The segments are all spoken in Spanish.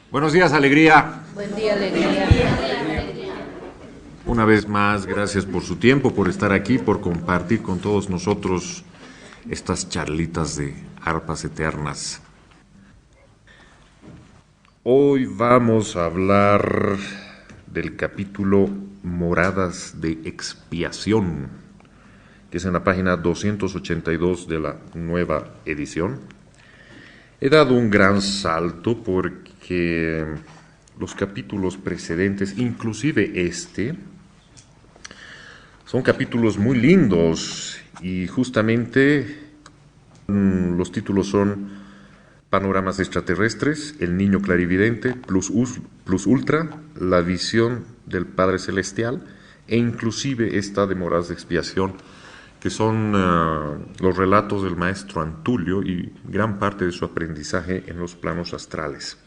Buenos días, Alegría. Buen día, alegría. Una vez más, gracias por su tiempo, por estar aquí, por compartir con todos nosotros estas charlitas de arpas eternas. Hoy vamos a hablar del capítulo Moradas de Expiación, que es en la página 282 de la nueva edición. He dado un gran salto porque los capítulos precedentes, inclusive este, son capítulos muy lindos y justamente los títulos son Panoramas extraterrestres, El niño clarividente, plus ultra, La visión del Padre Celestial e inclusive esta de Moradas de Expiación, que son los relatos del maestro Antulio y gran parte de su aprendizaje en los planos astrales.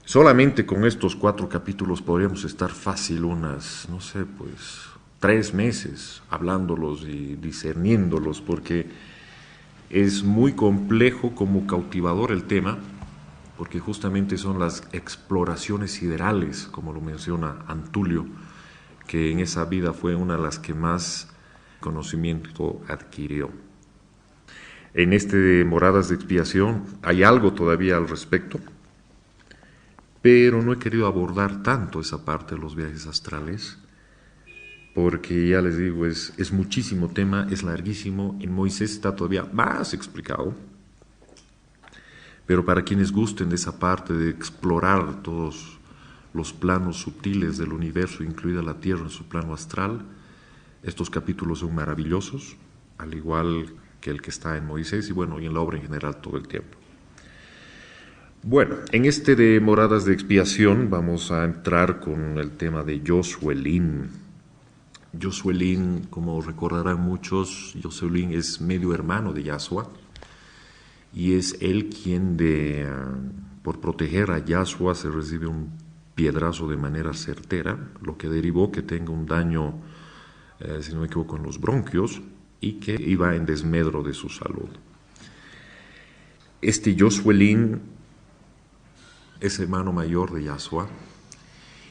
Solamente con estos 4 capítulos podríamos estar fácil unas, 3 meses hablándolos y discerniéndolos, porque es muy complejo como cautivador el tema, porque justamente son las exploraciones siderales, como lo menciona Antulio, que en esa vida fue una de las que más conocimiento adquirió. En este de Moradas de Expiación hay algo todavía al respecto, pero no he querido abordar tanto esa parte de los viajes astrales, porque ya les digo, es muchísimo tema, es larguísimo. En Moisés está todavía más explicado, pero para quienes gusten de esa parte de explorar todos los planos sutiles del universo, incluida la Tierra en su plano astral, estos capítulos son maravillosos, al igual que el que está en Moisés y y en la obra en general todo el tiempo. Bueno, en este de Moradas de Expiación vamos a entrar con el tema de Yosuelín. Yosuelín, como recordarán muchos, Yosuelín es medio hermano de Yahshua y es él quien por proteger a Yahshua se recibe un piedrazo de manera certera, lo que derivó que tenga un daño, si no me equivoco, en los bronquios y que iba en desmedro de su salud. Este Yosuelín es hermano mayor de Yahshua,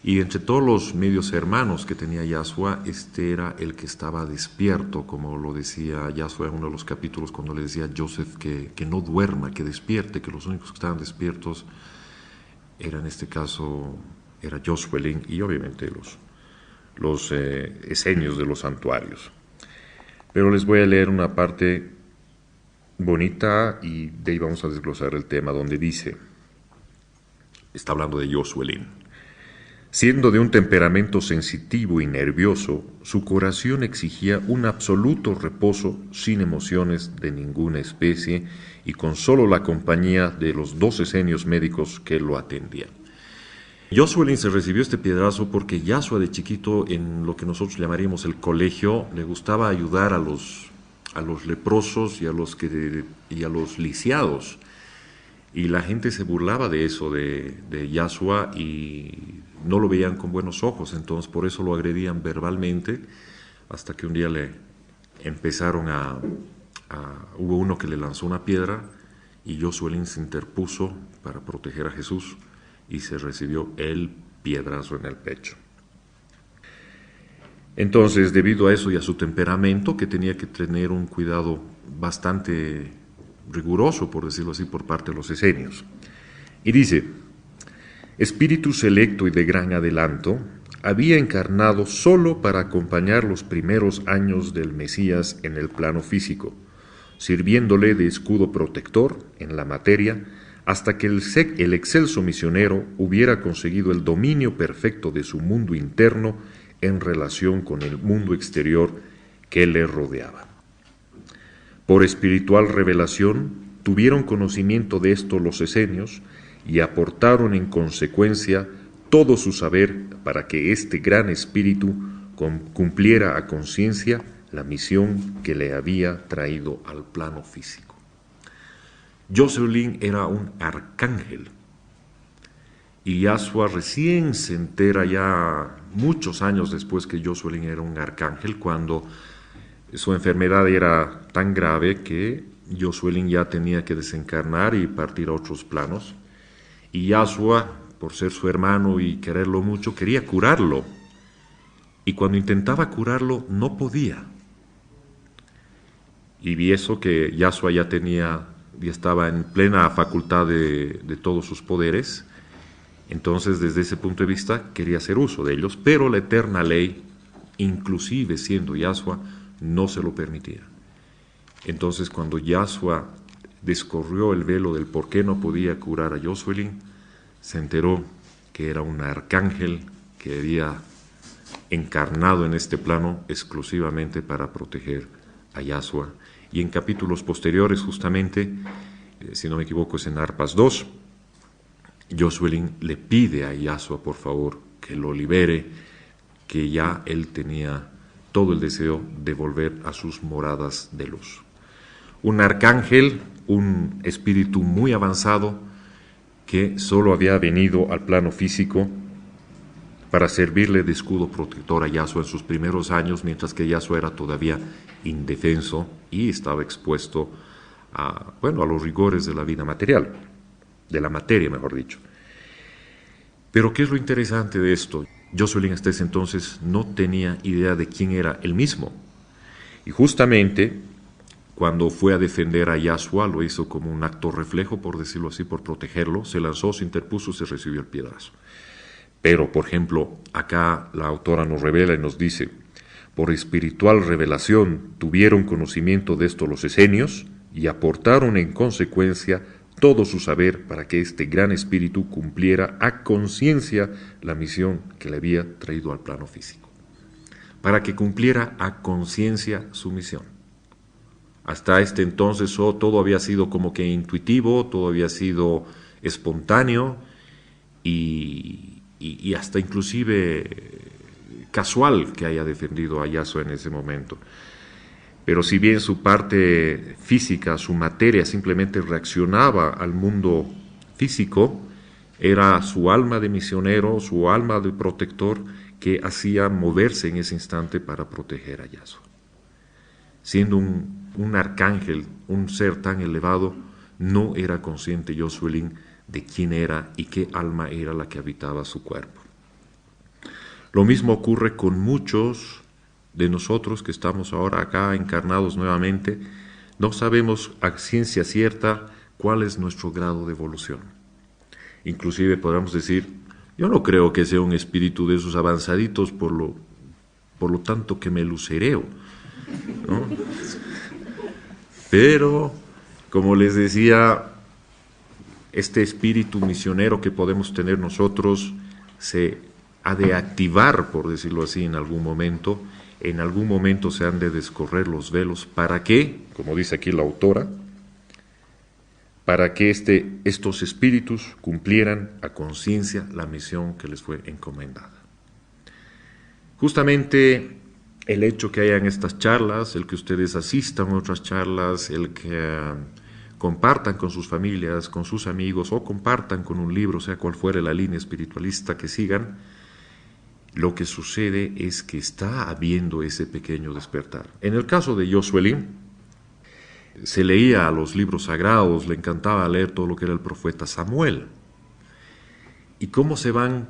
y entre todos los medios hermanos que tenía Yahshua, este era el que estaba despierto, como lo decía Yahshua en uno de los capítulos cuando le decía a Joseph que no duerma, que despierte, que los únicos que estaban despiertos era en este caso era Yosuelín y obviamente los esenios de los santuarios. Pero les voy a leer una parte bonita y de ahí vamos a desglosar el tema, donde dice, está hablando de Yosuelín: siendo de un temperamento sensitivo y nervioso, su corazón exigía un absoluto reposo sin emociones de ninguna especie y con solo la compañía de los 2 esenios médicos que lo atendían. Yosuelín se recibió este piedrazo porque Yahshua de chiquito, en lo que nosotros llamaríamos el colegio, le gustaba ayudar a los leprosos y a los lisiados. Y la gente se burlaba de eso, de Yahshua, y no lo veían con buenos ojos. Entonces por eso lo agredían verbalmente, hasta que un día le empezaron hubo uno que le lanzó una piedra y Yosuelín se interpuso para proteger a Jesús y se recibió el piedrazo en el pecho. Entonces, debido a eso y a su temperamento, que tenía que tener un cuidado bastante riguroso, por decirlo así, por parte de los esenios. Y dice: espíritu selecto y de gran adelanto, había encarnado solo para acompañar los primeros años del Mesías en el plano físico, sirviéndole de escudo protector en la materia, hasta que el excelso misionero hubiera conseguido el dominio perfecto de su mundo interno en relación con el mundo exterior que le rodeaba. Por espiritual revelación, tuvieron conocimiento de esto los esenios y aportaron en consecuencia todo su saber para que este gran espíritu cumpliera a conciencia la misión que le había traído al plano físico. Yosuelín era un arcángel y Yahshua recién se entera, ya muchos años después, que Yosuelín era un arcángel, cuando su enfermedad era tan grave que Yosuelín ya tenía que desencarnar y partir a otros planos. Y Yahshua, por ser su hermano y quererlo mucho, quería curarlo. Y cuando intentaba curarlo, no podía. Y vi eso que Yahshua ya estaba en plena facultad de todos sus poderes. Entonces, desde ese punto de vista, quería hacer uso de ellos, pero la eterna ley, inclusive siendo Yahshua, no se lo permitía. Entonces, cuando Yahshua descorrió el velo del por qué no podía curar a Josuelin, se enteró que era un arcángel que había encarnado en este plano exclusivamente para proteger a Yahshua. Y en capítulos posteriores, justamente, si no me equivoco, es en Arpas 2, Josuelin le pide a Yahshua, por favor, que lo libere, que ya él tenía todo el deseo de volver a sus moradas de luz. Un arcángel, un espíritu muy avanzado, que solo había venido al plano físico para servirle de escudo protector a Yahshua en sus primeros años, mientras que Yahshua era todavía indefenso y estaba expuesto a los rigores de la vida material, de la materia, mejor dicho. Pero ¿qué es lo interesante de esto? Josuelin hasta ese entonces no tenía idea de quién era él mismo. Y justamente cuando fue a defender a Yahshua, lo hizo como un acto reflejo, por decirlo así, por protegerlo, se lanzó, se interpuso, se recibió el piedrazo. Pero, por ejemplo, acá la autora nos revela y nos dice: por espiritual revelación tuvieron conocimiento de esto los esenios y aportaron en consecuencia todo su saber para que este gran espíritu cumpliera a conciencia la misión que le había traído al plano físico. Para que cumpliera a conciencia su misión. Hasta este entonces todo había sido como que intuitivo, todo había sido espontáneo y hasta inclusive casual que haya defendido a Yahshua en ese momento. Pero si bien su parte física, su materia simplemente reaccionaba al mundo físico, era su alma de misionero, su alma de protector que hacía moverse en ese instante para proteger a Yahshua. Siendo un arcángel, un ser tan elevado, no era consciente Josuelin de quién era y qué alma era la que habitaba su cuerpo. Lo mismo ocurre con muchos de nosotros que estamos ahora acá encarnados nuevamente. No sabemos a ciencia cierta cuál es nuestro grado de evolución. Inclusive podríamos decir, yo no creo que sea un espíritu de esos avanzaditos, por lo tanto que me lucereo, ¿no? Pero, como les decía, este espíritu misionero que podemos tener nosotros se ha de activar, por decirlo así, en algún momento se han de descorrer los velos. ¿Para qué? Como dice aquí la autora, para que estos espíritus cumplieran a conciencia la misión que les fue encomendada. Justamente el hecho que hayan estas charlas, el que ustedes asistan a otras charlas, el que compartan con sus familias, con sus amigos, o compartan con un libro, sea cual fuere la línea espiritualista que sigan, lo que sucede es que está habiendo ese pequeño despertar. En el caso de Josuelin, se leía los libros sagrados, le encantaba leer todo lo que era el profeta Samuel. ¿Y cómo se van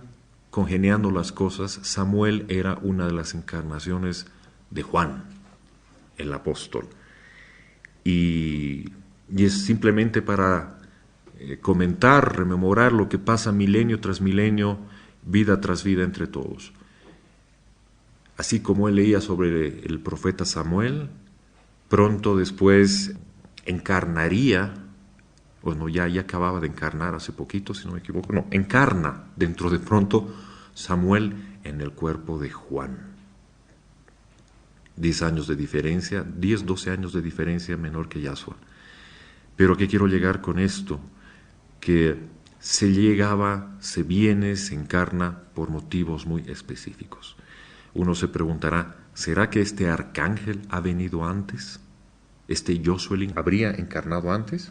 congeniando las cosas? Samuel era una de las encarnaciones de Juan, el apóstol. Y es simplemente para comentar, rememorar lo que pasa milenio tras milenio, vida tras vida entre todos. Así como él leía sobre el profeta Samuel, pronto después encarnaría, ya acababa de encarnar hace poquito, si no me equivoco, encarna dentro de pronto Samuel en el cuerpo de Juan. 10 años de diferencia, 12 años de diferencia menor que Yahshua. Pero ¿qué quiero llegar con esto? Que se llegaba, se viene, se encarna por motivos muy específicos. Uno se preguntará, ¿será que este arcángel ha venido antes? ¿Este Josuelin habría encarnado antes?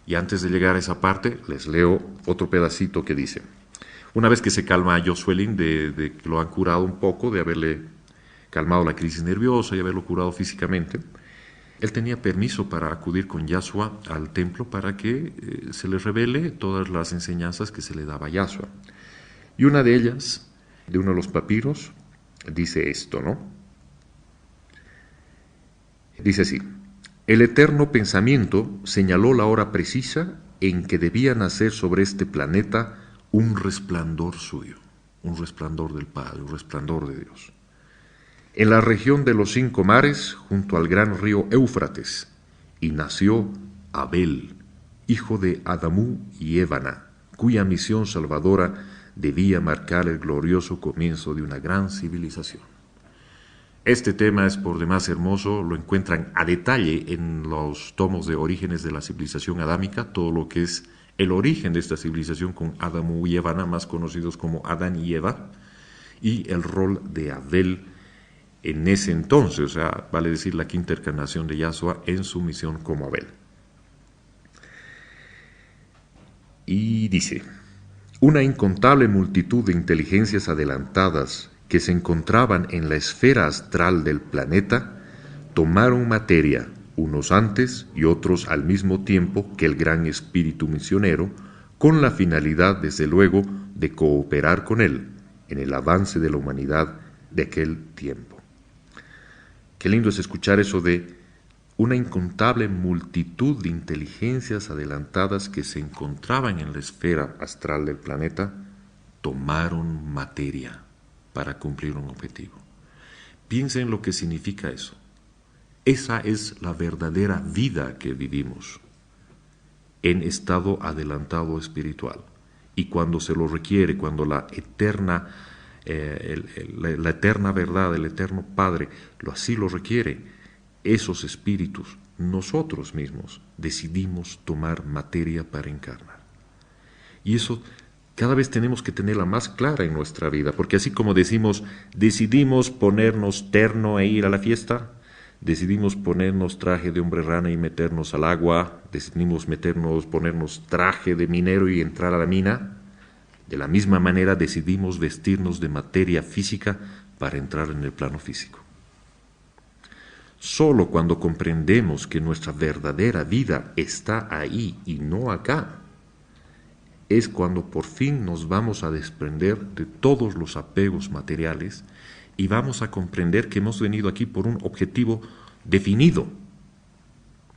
Y antes de llegar a esa parte, les leo otro pedacito que dice: una vez que se calma a Josuelin de que lo han curado un poco, de haberle calmado la crisis nerviosa y haberlo curado físicamente, él tenía permiso para acudir con Yahshua al templo para que se le revele todas las enseñanzas que se le daba a Yahshua. Y una de ellas, de uno de los papiros, dice esto, ¿no? Dice así: el eterno pensamiento señaló la hora precisa en que debía nacer sobre este planeta un resplandor suyo, un resplandor del Padre, un resplandor de Dios. En la región de los 5 mares, junto al gran río Éufrates, y nació Abel, hijo de Adamú y Ébana, cuya misión salvadora debía marcar el glorioso comienzo de una gran civilización. Este tema es por demás hermoso, lo encuentran a detalle en los tomos de Orígenes de la Civilización Adámica, todo lo que es el origen de esta civilización con Adamú y Ébana, más conocidos como Adán y Eva, y el rol de Abel en ese entonces, o sea, vale decir la quinta encarnación de Yahshua en su misión como Abel. Y dice: una incontable multitud de inteligencias adelantadas que se encontraban en la esfera astral del planeta tomaron materia, unos antes y otros al mismo tiempo que el gran espíritu misionero, con la finalidad, desde luego, de cooperar con él en el avance de la humanidad de aquel tiempo. Qué lindo es escuchar eso de una incontable multitud de inteligencias adelantadas que se encontraban en la esfera astral del planeta, tomaron materia para cumplir un objetivo. Piensen lo que significa eso. Esa es la verdadera vida que vivimos, en estado adelantado espiritual. Y cuando se lo requiere, cuando la eterna verdad, el eterno Padre, así lo requiere, esos espíritus, nosotros mismos, decidimos tomar materia para encarnar. Y eso cada vez tenemos que tenerla más clara en nuestra vida, porque así como decimos, decidimos ponernos terno e ir a la fiesta, decidimos ponernos traje de hombre rana y meternos al agua, decidimos ponernos traje de minero y entrar a la mina, de la misma manera decidimos vestirnos de materia física para entrar en el plano físico. Solo cuando comprendemos que nuestra verdadera vida está ahí y no acá, es cuando por fin nos vamos a desprender de todos los apegos materiales y vamos a comprender que hemos venido aquí por un objetivo definido.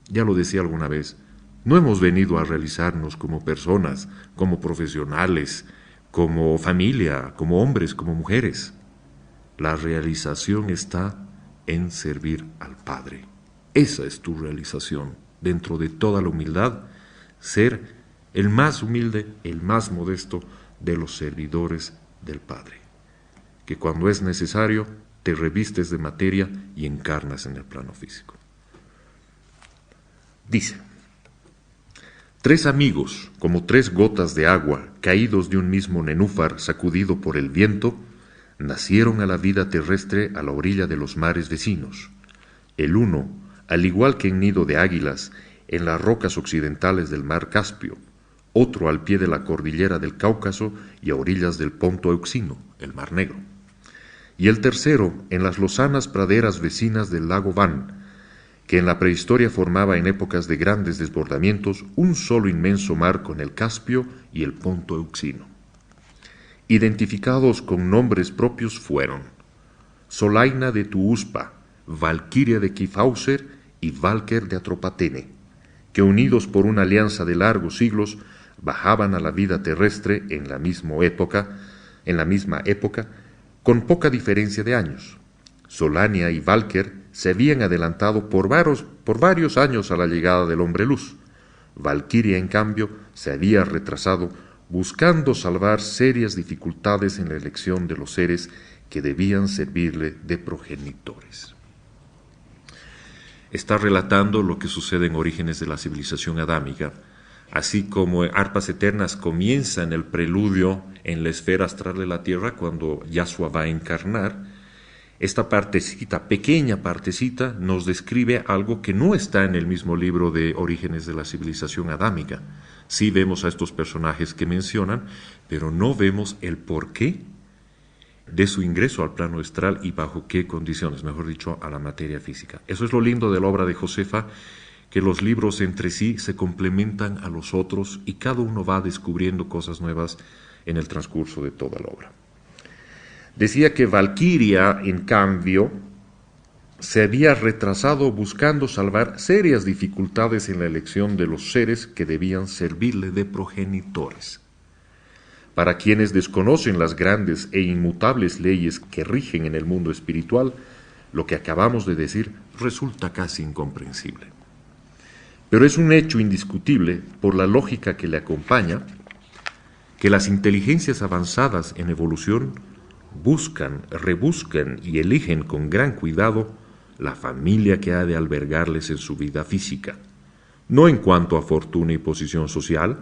Ya lo decía alguna vez, no hemos venido a realizarnos como personas, como profesionales, como familia, como hombres, como mujeres. La realización está en servir al Padre. Esa es tu realización, dentro de toda la humildad, ser el más humilde, el más modesto de los servidores del Padre, que cuando es necesario te revistes de materia y encarnas en el plano físico. Dice: 3 amigos, como 3 gotas de agua, caídos de un mismo nenúfar sacudido por el viento, nacieron a la vida terrestre a la orilla de los mares vecinos. El uno, al igual que en nido de águilas, en las rocas occidentales del mar Caspio, otro al pie de la cordillera del Cáucaso y a orillas del Ponto Euxino, el Mar Negro. Y el tercero, en las lozanas praderas vecinas del lago Van, que en la prehistoria formaba en épocas de grandes desbordamientos un solo inmenso mar con el Caspio y el Ponto Euxino. Identificados con nombres propios fueron Solaina de Tuuspa, Valquiria de Kifauser y Valker de Atropatene, que unidos por una alianza de largos siglos bajaban a la vida terrestre en la misma época, con poca diferencia de años. Solania y Valker se habían adelantado por varios años a la llegada del hombre luz. Valquiria, en cambio, se había retrasado buscando salvar serias dificultades en la elección de los seres que debían servirle de progenitores. Está relatando lo que sucede en Orígenes de la Civilización Adámica, así como Arpas Eternas comienza en el preludio en la esfera astral de la Tierra cuando Yahshua va a encarnar. Esta partecita, pequeña partecita, nos describe algo que no está en el mismo libro de Orígenes de la Civilización Adámica. Sí vemos a estos personajes que mencionan, pero no vemos el por qué de su ingreso al plano astral y bajo qué condiciones, mejor dicho, a la materia física. Eso es lo lindo de la obra de Josefa, que los libros entre sí se complementan a los otros y cada uno va descubriendo cosas nuevas en el transcurso de toda la obra. Decía que Valquiria, en cambio, se había retrasado buscando salvar serias dificultades en la elección de los seres que debían servirle de progenitores. Para quienes desconocen las grandes e inmutables leyes que rigen en el mundo espiritual, lo que acabamos de decir resulta casi incomprensible. Pero es un hecho indiscutible, por la lógica que le acompaña, que las inteligencias avanzadas en evolución buscan, rebuscan y eligen con gran cuidado la familia que ha de albergarles en su vida física, no en cuanto a fortuna y posición social,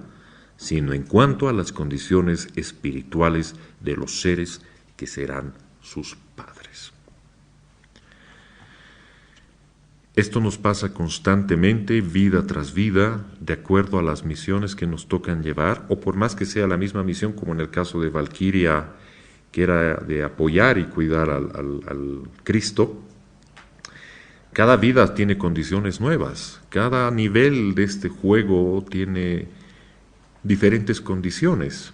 sino en cuanto a las condiciones espirituales de los seres que serán sus padres. Esto nos pasa constantemente, vida tras vida, de acuerdo a las misiones que nos tocan llevar, o por más que sea la misma misión, como en el caso de Valquiria, que era de apoyar y cuidar al Cristo. Cada vida tiene condiciones nuevas, cada nivel de este juego tiene diferentes condiciones,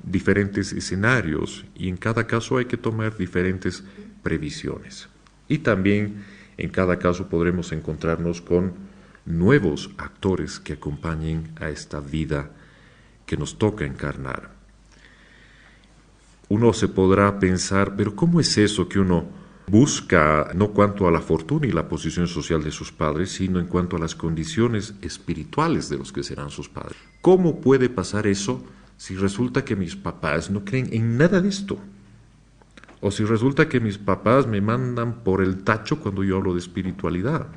diferentes escenarios, y en cada caso hay que tomar diferentes previsiones. Y también en cada caso podremos encontrarnos con nuevos actores que acompañen a esta vida que nos toca encarnar. Uno se podrá pensar, pero ¿cómo es eso que uno busca no cuanto a la fortuna y la posición social de sus padres, sino en cuanto a las condiciones espirituales de los que serán sus padres? ¿Cómo puede pasar eso si resulta que mis papás no creen en nada de esto? O si resulta que mis papás me mandan por el tacho cuando yo hablo de espiritualidad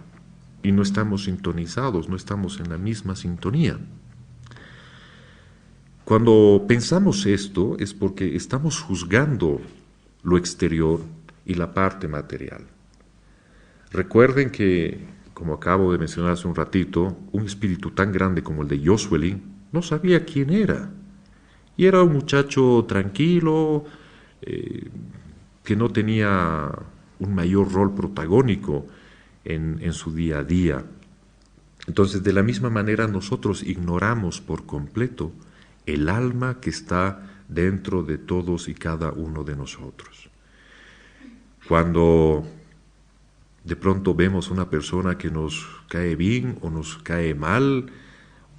y no estamos sintonizados, no estamos en la misma sintonía. Cuando pensamos esto es porque estamos juzgando lo exterior y la parte material. Recuerden que, como acabo de mencionar hace un ratito, un espíritu tan grande como el de Yosuelin no sabía quién era. Y era un muchacho tranquilo, que no tenía un mayor rol protagónico en su día a día. Entonces, de la misma manera, nosotros ignoramos por completo el alma que está dentro de todos y cada uno de nosotros. Cuando de pronto vemos una persona que nos cae bien o nos cae mal,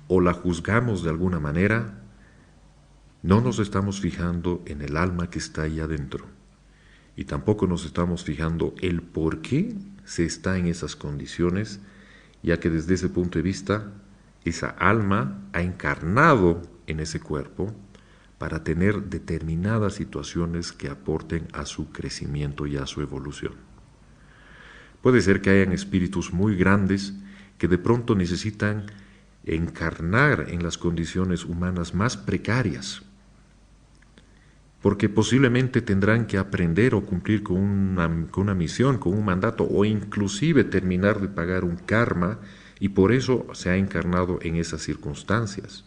o la juzgamos de alguna manera, no nos estamos fijando en el alma que está ahí adentro. Y tampoco nos estamos fijando el por qué se está en esas condiciones, ya que desde ese punto de vista, esa alma ha encarnado en ese cuerpo para tener determinadas situaciones que aporten a su crecimiento y a su evolución. Puede ser que hayan espíritus muy grandes que de pronto necesitan encarnar en las condiciones humanas más precarias, porque posiblemente tendrán que aprender o cumplir con una misión, con un mandato, o inclusive terminar de pagar un karma, y por eso se ha encarnado en esas circunstancias.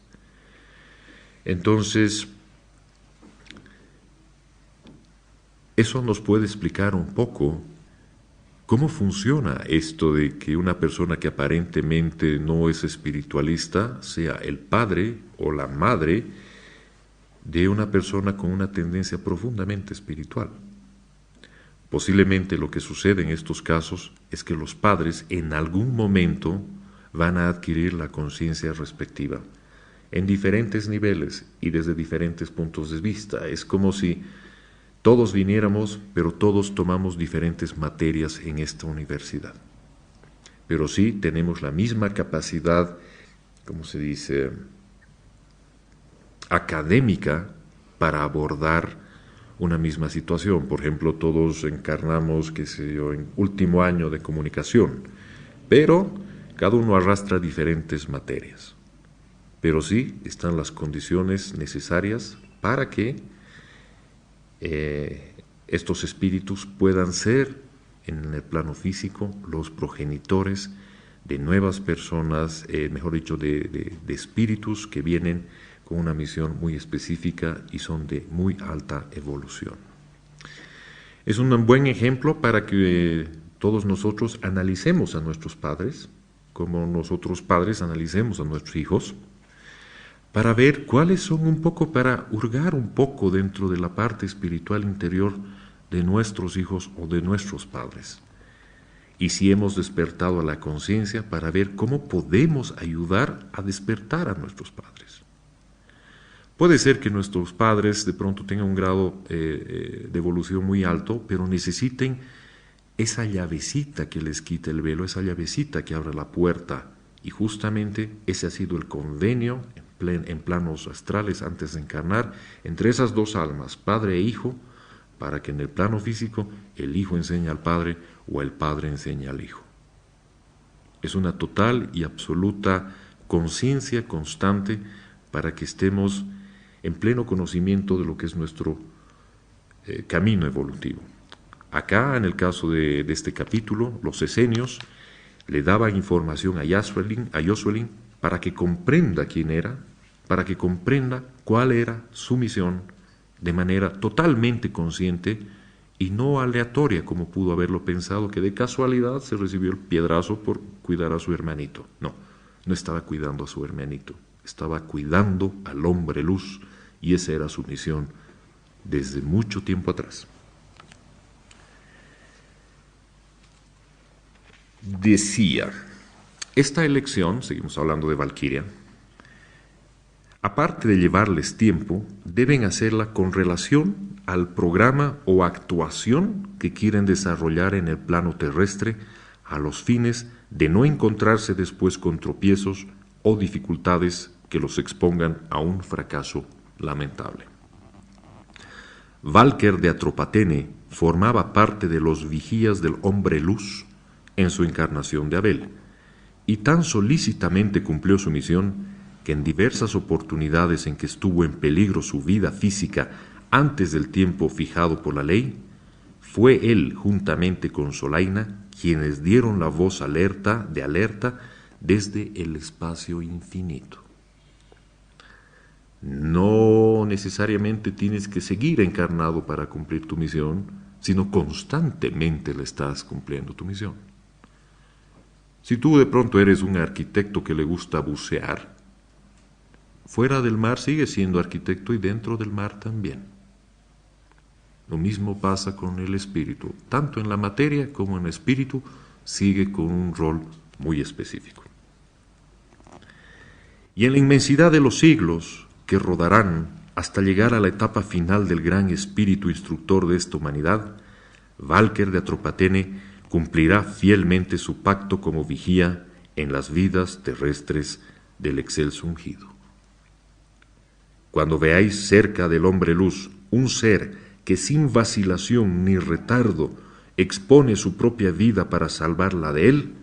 Entonces, eso nos puede explicar un poco cómo funciona esto de que una persona que aparentemente no es espiritualista sea el padre o la madre de una persona con una tendencia profundamente espiritual. Posiblemente lo que sucede en estos casos es que los padres en algún momento van a adquirir la conciencia respectiva, en diferentes niveles y desde diferentes puntos de vista. Es como si todos viniéramos, pero todos tomamos diferentes materias en esta universidad. Pero sí tenemos la misma capacidad, ¿cómo se dice?, académica para abordar una misma situación. Por ejemplo, todos encarnamos, qué sé yo, en último año de comunicación, pero cada uno arrastra diferentes materias. Pero sí están las condiciones necesarias para que estos espíritus puedan ser en el plano físico los progenitores de nuevas personas, mejor dicho, de espíritus que vienen con una misión muy específica y son de muy alta evolución. Es un buen ejemplo para que todos nosotros analicemos a nuestros padres, como nosotros padres analicemos a nuestros hijos, para ver cuáles son un poco, para hurgar un poco dentro de la parte espiritual interior de nuestros hijos o de nuestros padres. Y si hemos despertado a la conciencia para ver cómo podemos ayudar a despertar a nuestros padres. Puede ser que nuestros padres de pronto tengan un grado de evolución muy alto, pero necesiten esa llavecita que les quita el velo, esa llavecita que abre la puerta. Y justamente ese ha sido el convenio en planos astrales antes de encarnar entre esas dos almas, padre e hijo, para que en el plano físico el hijo enseñe al padre o el padre enseñe al hijo. Es una total y absoluta conciencia constante para que estemos en pleno conocimiento de lo que es nuestro camino evolutivo. Acá, en el caso de este capítulo, los esenios le daban información a Yosuelin para que comprenda quién era, para que comprenda cuál era su misión de manera totalmente consciente y no aleatoria como pudo haberlo pensado, que de casualidad se recibió el piedrazo por cuidar a su hermanito. No, no estaba cuidando a su hermanito, estaba cuidando al hombre luz, y esa era su misión desde mucho tiempo atrás. Decía, esta elección, seguimos hablando de Valquiria, aparte de llevarles tiempo, deben hacerla con relación al programa o actuación que quieren desarrollar en el plano terrestre a los fines de no encontrarse después con tropiezos o dificultades que los expongan a un fracaso lamentable. Valker de Atropatene formaba parte de los vigías del hombre luz en su encarnación de Abel, y tan solícitamente cumplió su misión que en diversas oportunidades en que estuvo en peligro su vida física antes del tiempo fijado por la ley, fue él, juntamente con Solaina, quienes dieron la voz alerta desde el espacio infinito. No necesariamente tienes que seguir encarnado para cumplir tu misión, sino constantemente le estás cumpliendo tu misión. Si tú de pronto eres un arquitecto que le gusta bucear, fuera del mar sigue siendo arquitecto y dentro del mar también. Lo mismo pasa con el espíritu. Tanto en la materia como en el espíritu sigue con un rol muy específico. Y en la inmensidad de los siglos que rodarán hasta llegar a la etapa final del gran espíritu instructor de esta humanidad, Valker de Atropatene cumplirá fielmente su pacto como vigía en las vidas terrestres del excelso ungido. Cuando veáis cerca del hombre luz un ser que sin vacilación ni retardo expone su propia vida para salvar la de él,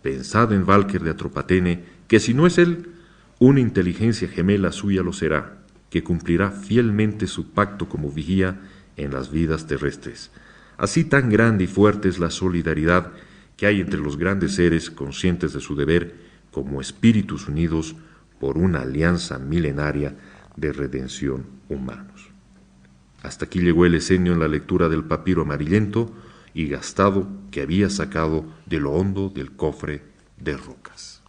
pensad en Valker de Atropatene, que si no es él, una inteligencia gemela suya lo será, que cumplirá fielmente su pacto como vigía en las vidas terrestres. Así tan grande y fuerte es la solidaridad que hay entre los grandes seres conscientes de su deber como espíritus unidos por una alianza milenaria de redención humanos. Hasta aquí llegó el esenio en la lectura del papiro amarillento y gastado que había sacado de lo hondo del cofre de rocas.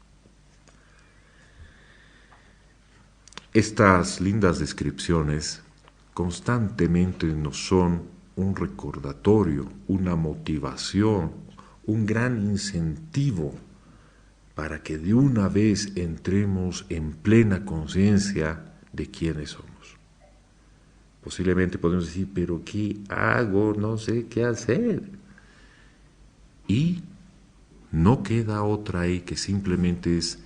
Estas lindas descripciones constantemente nos son un recordatorio, una motivación, un gran incentivo para que de una vez entremos en plena conciencia de quiénes somos. Posiblemente podemos decir, pero ¿qué hago? No sé qué hacer. Y no queda otra ahí que simplemente es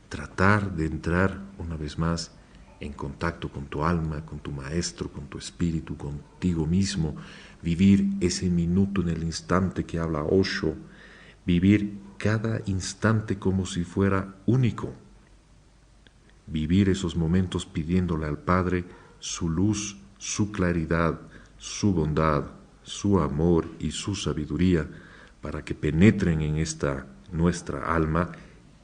tratar de entrar una vez más en contacto con tu alma, con tu maestro, con tu espíritu, contigo mismo, vivir ese minuto en el instante que habla Osho, vivir cada instante como si fuera único, vivir esos momentos pidiéndole al Padre su luz, su claridad, su bondad, su amor y su sabiduría para que penetren en esta nuestra alma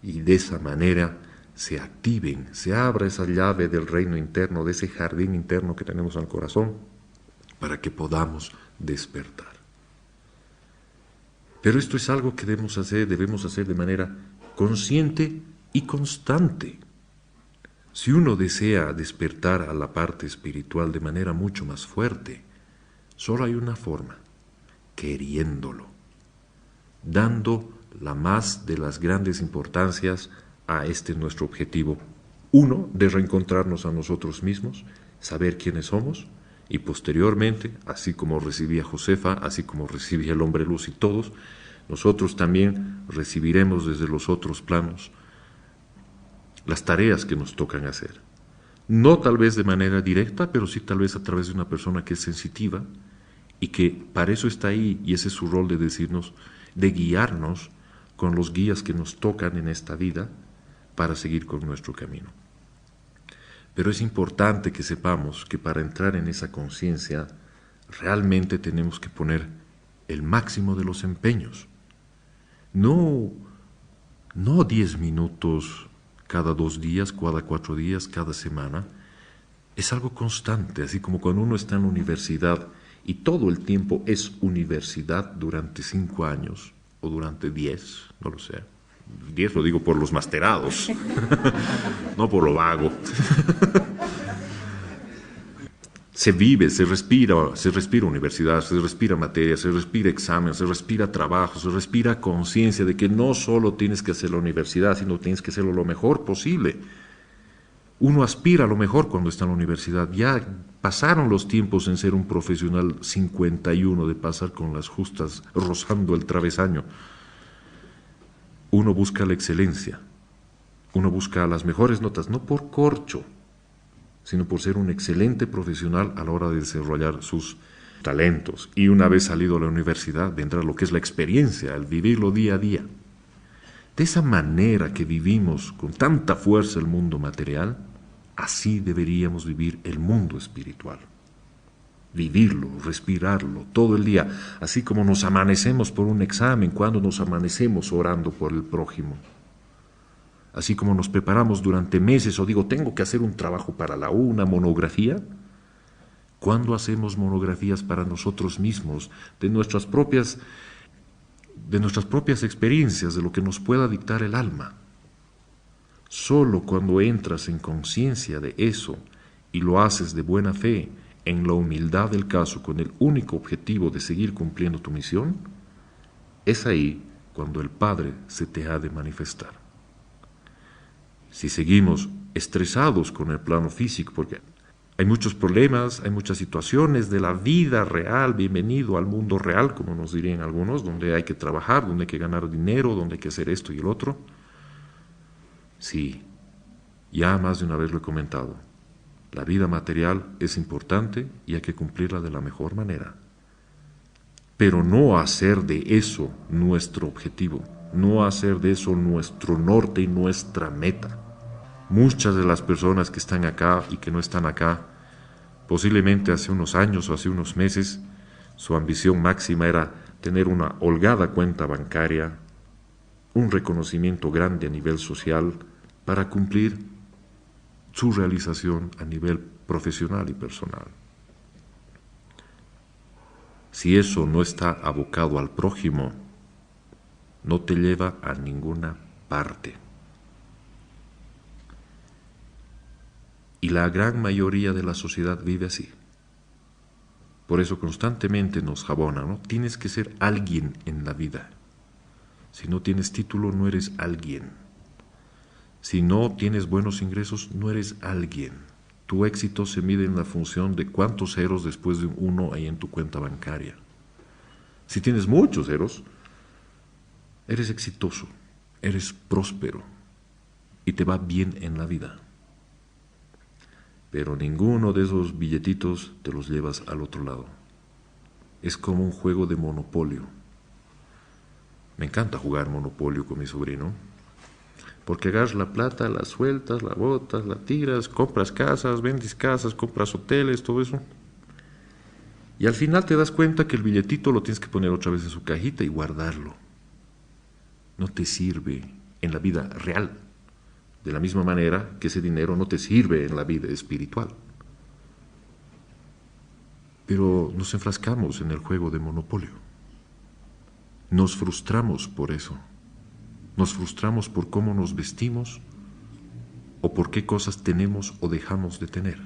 y de esa manera se activen, se abra esa llave del reino interno, de ese jardín interno que tenemos al corazón, para que podamos despertar. Pero esto es algo que debemos hacer de manera consciente y constante. Si uno desea despertar a la parte espiritual de manera mucho más fuerte, solo hay una forma: queriéndolo, dando la más de las grandes importancias a este nuestro objetivo. Uno, de reencontrarnos a nosotros mismos, saber quiénes somos, y posteriormente, así como recibía Josefa, así como recibía el hombre luz y todos, nosotros también recibiremos desde los otros planos las tareas que nos tocan hacer. No tal vez de manera directa, pero sí tal vez a través de una persona que es sensitiva y que para eso está ahí, y ese es su rol, de decirnos, de guiarnos con los guías que nos tocan en esta vida para seguir con nuestro camino. Pero es importante que sepamos que para entrar en esa conciencia realmente tenemos que poner el máximo de los empeños. No 10 minutos cada 2 días, cada 4 días, cada semana. Es algo constante, así como cuando uno está en la universidad y todo el tiempo es universidad durante 5 años o durante 10, no lo sé. 10 lo digo por los masterados, no por lo vago. Se vive, se respira universidad, se respira materia, se respira examen, se respira trabajo, se respira conciencia de que no solo tienes que hacer la universidad, sino tienes que hacerlo lo mejor posible. Uno aspira a lo mejor cuando está en la universidad. Ya pasaron los tiempos en ser un profesional 51, de pasar con las justas rozando el travesaño. Uno busca la excelencia, uno busca las mejores notas, no por corcho, sino por ser un excelente profesional a la hora de desarrollar sus talentos. Y una vez salido a la universidad, vendrá lo que es la experiencia, el vivirlo día a día. De esa manera que vivimos con tanta fuerza el mundo material, así deberíamos vivir el mundo espiritual. Vivirlo, respirarlo todo el día, así como nos amanecemos por un examen, cuando nos amanecemos orando por el prójimo. Así como nos preparamos durante meses, o digo, tengo que hacer un trabajo para una monografía. ¿Cuándo hacemos monografías para nosotros mismos, de nuestras propias experiencias, de lo que nos pueda dictar el alma? Solo cuando entras en conciencia de eso y lo haces de buena fe, en la humildad del caso, con el único objetivo de seguir cumpliendo tu misión, es ahí cuando el Padre se te ha de manifestar. Si seguimos estresados con el plano físico, porque hay muchos problemas, hay muchas situaciones de la vida real, bienvenido al mundo real, como nos dirían algunos, donde hay que trabajar, donde hay que ganar dinero, donde hay que hacer esto y el otro. Sí, ya más de una vez lo he comentado, la vida material es importante y hay que cumplirla de la mejor manera. Pero no hacer de eso nuestro objetivo, no hacer de eso nuestro norte y nuestra meta. Muchas de las personas que están acá y que no están acá, posiblemente hace unos años o hace unos meses, su ambición máxima era tener una holgada cuenta bancaria, un reconocimiento grande a nivel social para cumplir su realización a nivel profesional y personal. Si eso no está abocado al prójimo, no te lleva a ninguna parte. Y la gran mayoría de la sociedad vive así. Por eso constantemente nos jabona, ¿no? Tienes que ser alguien en la vida. Si no tienes título, no eres alguien. Si no tienes buenos ingresos, no eres alguien. Tu éxito se mide en la función de cuántos ceros después de un 1 hay en tu cuenta bancaria. Si tienes muchos ceros, eres exitoso, eres próspero y te va bien en la vida. Pero ninguno de esos billetitos te los llevas al otro lado. Es como un juego de monopolio. Me encanta jugar monopolio con mi sobrino, porque agarras la plata, la sueltas, la botas, la tiras, compras casas, vendes casas, compras hoteles, todo eso. Y al final te das cuenta que el billetito lo tienes que poner otra vez en su cajita y guardarlo. No te sirve en la vida real. De la misma manera que ese dinero no te sirve en la vida espiritual. Pero nos enfrascamos en el juego de monopolio. Nos frustramos por eso. Nos frustramos por cómo nos vestimos o por qué cosas tenemos o dejamos de tener.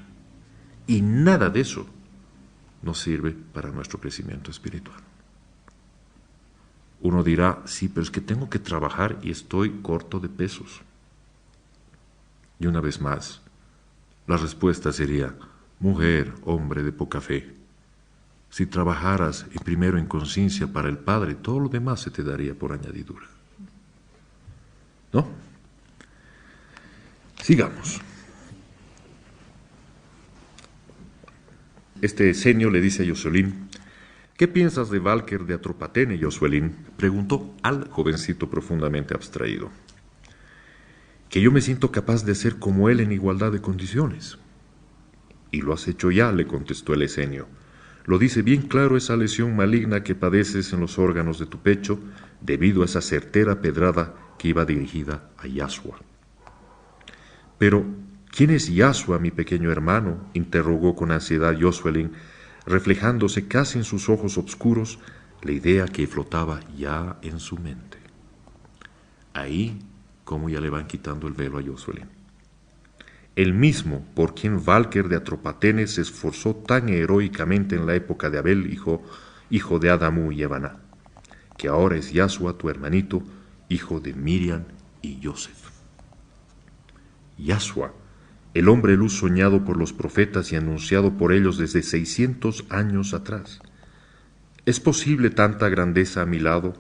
Y nada de eso nos sirve para nuestro crecimiento espiritual. Uno dirá, sí, pero es que tengo que trabajar y estoy corto de pesos. Y una vez más, la respuesta sería, mujer, hombre de poca fe, si trabajaras y primero en conciencia para el Padre, todo lo demás se te daría por añadidura. ¿No? Sigamos. Este Esenio le dice a Yoselín, ¿qué piensas de Valker de Atropatene, Yoselín? Preguntó al jovencito profundamente abstraído. Que yo me siento capaz de ser como él en igualdad de condiciones. Y lo has hecho ya, le contestó el Esenio. Lo dice bien claro esa lesión maligna que padeces en los órganos de tu pecho debido a esa certera pedrada que iba dirigida a Yashua. Pero, ¿quién es Yashua, mi pequeño hermano?, interrogó con ansiedad Yoselín, reflejándose casi en sus ojos oscuros la idea que flotaba ya en su mente. Ahí, como ya le van quitando el velo a Yoselín. El mismo por quien Valker de Atropatene se esforzó tan heroicamente en la época de Abel, hijo de Adamu y Evaná, que ahora es Yashua, tu hermanito, hijo de Miriam y Yosef. Yashua, el hombre luz soñado por los profetas y anunciado por ellos desde 600 años atrás. ¿Es posible tanta grandeza a mi lado,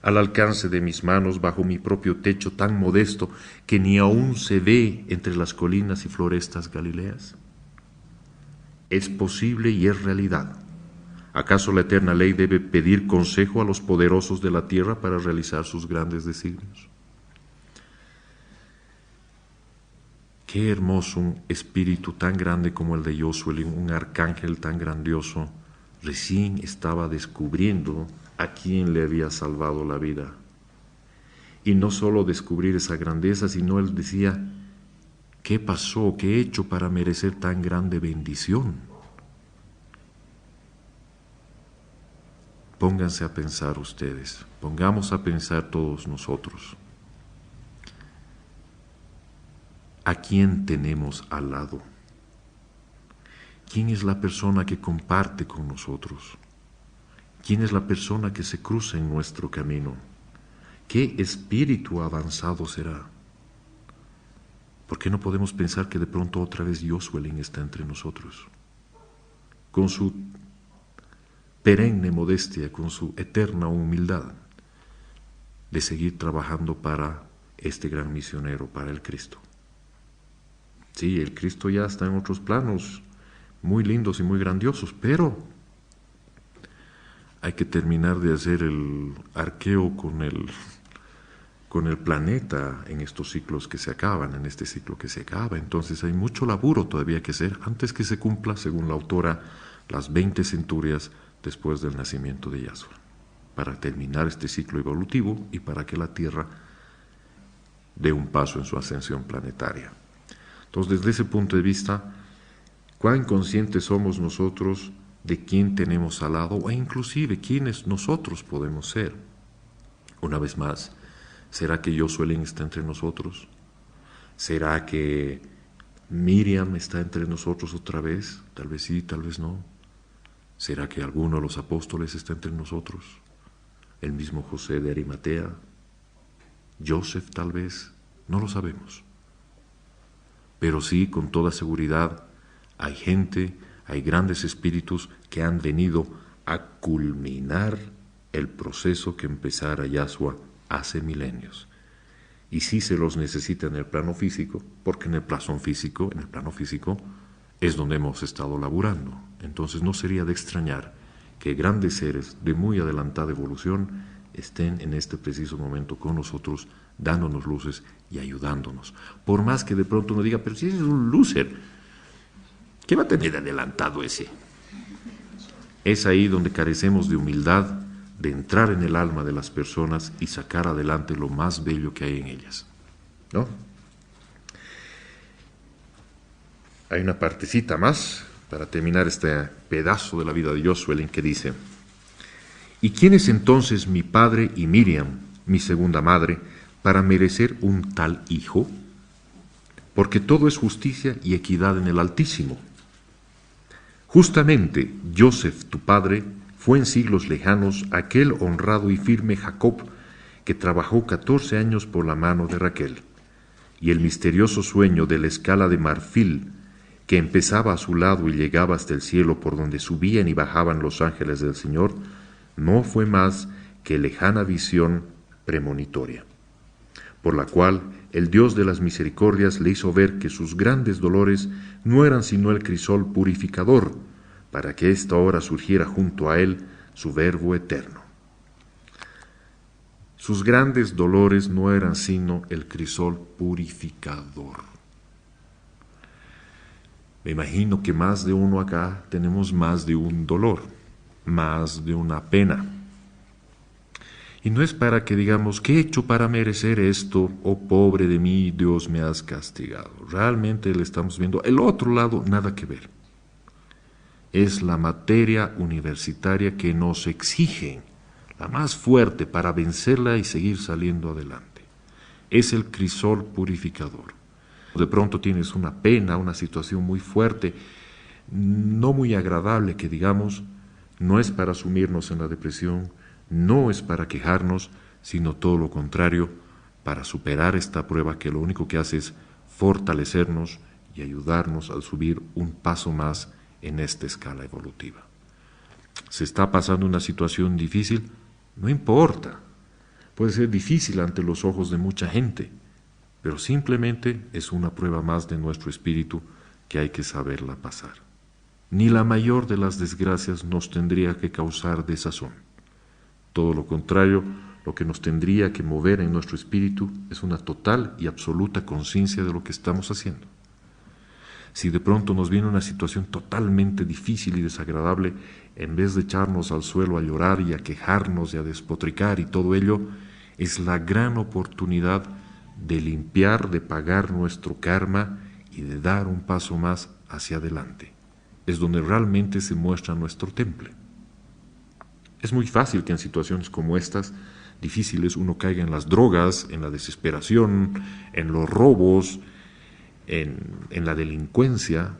al alcance de mis manos, bajo mi propio techo tan modesto que ni aún se ve entre las colinas y florestas galileas? Es posible y es realidad. ¿Acaso la eterna ley debe pedir consejo a los poderosos de la tierra para realizar sus grandes designios? Qué hermoso un espíritu tan grande como el de Yosué, un arcángel tan grandioso, recién estaba descubriendo a quien le había salvado la vida. Y no solo descubrir esa grandeza, sino él decía, ¿qué pasó? ¿Qué he hecho para merecer tan grande bendición? Pónganse a pensar ustedes, pongamos a pensar todos nosotros. ¿A quién tenemos al lado? ¿Quién es la persona que comparte con nosotros? ¿Quién es la persona que se cruza en nuestro camino? ¿Qué espíritu avanzado será? ¿Por qué no podemos pensar que de pronto otra vez Yosué está entre nosotros? Con su perenne modestia, con su eterna humildad, de seguir trabajando para este gran misionero, para el Cristo. Sí, el Cristo ya está en otros planos, muy lindos y muy grandiosos, pero hay que terminar de hacer el arqueo con el planeta en estos ciclos que se acaban, en este ciclo que se acaba. Entonces hay mucho laburo todavía que hacer antes que se cumpla, según la autora, las 20 centurias después del nacimiento de Yahshua, para terminar este ciclo evolutivo y para que la Tierra dé un paso en su ascensión planetaria. Entonces, desde ese punto de vista, cuán conscientes somos nosotros de quién tenemos al lado, o inclusive quiénes nosotros podemos ser. Una vez más, ¿será que Yosué está entre nosotros? ¿Será que Miriam está entre nosotros otra vez? Tal vez sí, tal vez no. ¿Será que alguno de los apóstoles está entre nosotros? ¿El mismo José de Arimatea? ¿Joseph tal vez? No lo sabemos. Pero sí, con toda seguridad, hay gente, hay grandes espíritus que han venido a culminar el proceso que empezara Yahshua hace milenios. Y sí se los necesita en el plano físico, porque en el plano físico es donde hemos estado laburando. Entonces no sería de extrañar que grandes seres de muy adelantada evolución estén en este preciso momento con nosotros, dándonos luces y ayudándonos. Por más que de pronto uno diga, pero si ese es un loser, ¿qué va a tener de adelantado ese? Es ahí donde carecemos de humildad, de entrar en el alma de las personas y sacar adelante lo más bello que hay en ellas, ¿no? Hay una partecita más para terminar este pedazo de la vida de Josué, que dice: ¿y quién es entonces mi padre y Miriam, mi segunda madre, para merecer un tal hijo? Porque todo es justicia y equidad en el Altísimo. Justamente Joseph, tu padre, fue en siglos lejanos aquel honrado y firme Jacob, que trabajó 14 años por la mano de Raquel, y el misterioso sueño de la escala de marfil, que empezaba a su lado y llegaba hasta el cielo, por donde subían y bajaban los ángeles del Señor, no fue más que lejana visión premonitoria, por la cual el Dios de las misericordias le hizo ver que sus grandes dolores no eran sino el crisol purificador, para que esta hora surgiera junto a él su Verbo eterno. Sus grandes dolores no eran sino el crisol purificador. Me imagino que más de uno acá tenemos más de un dolor, más de una pena. Y no es para que digamos, ¿qué he hecho para merecer esto? Oh, pobre de mí, Dios me has castigado. Realmente le estamos viendo el otro lado, nada que ver. Es la materia universitaria que nos exigen, la más fuerte para vencerla y seguir saliendo adelante. Es el crisol purificador. De pronto tienes una pena, una situación muy fuerte, no muy agradable que digamos, no es para sumirnos en la depresión, no es para quejarnos, sino todo lo contrario, para superar esta prueba que lo único que hace es fortalecernos y ayudarnos a subir un paso más en esta escala evolutiva. Se está pasando una situación difícil, no importa, puede ser difícil ante los ojos de mucha gente, pero simplemente es una prueba más de nuestro espíritu que hay que saberla pasar. Ni la mayor de las desgracias nos tendría que causar desazón. Todo lo contrario, lo que nos tendría que mover en nuestro espíritu es una total y absoluta conciencia de lo que estamos haciendo. Si de pronto nos viene una situación totalmente difícil y desagradable, en vez de echarnos al suelo a llorar y a quejarnos y a despotricar y todo ello, es la gran oportunidad de limpiar, de pagar nuestro karma y de dar un paso más hacia adelante. Es donde realmente se muestra nuestro temple. Es muy fácil que en situaciones como estas, difíciles, uno caiga en las drogas, en la desesperación, en los robos, en la delincuencia,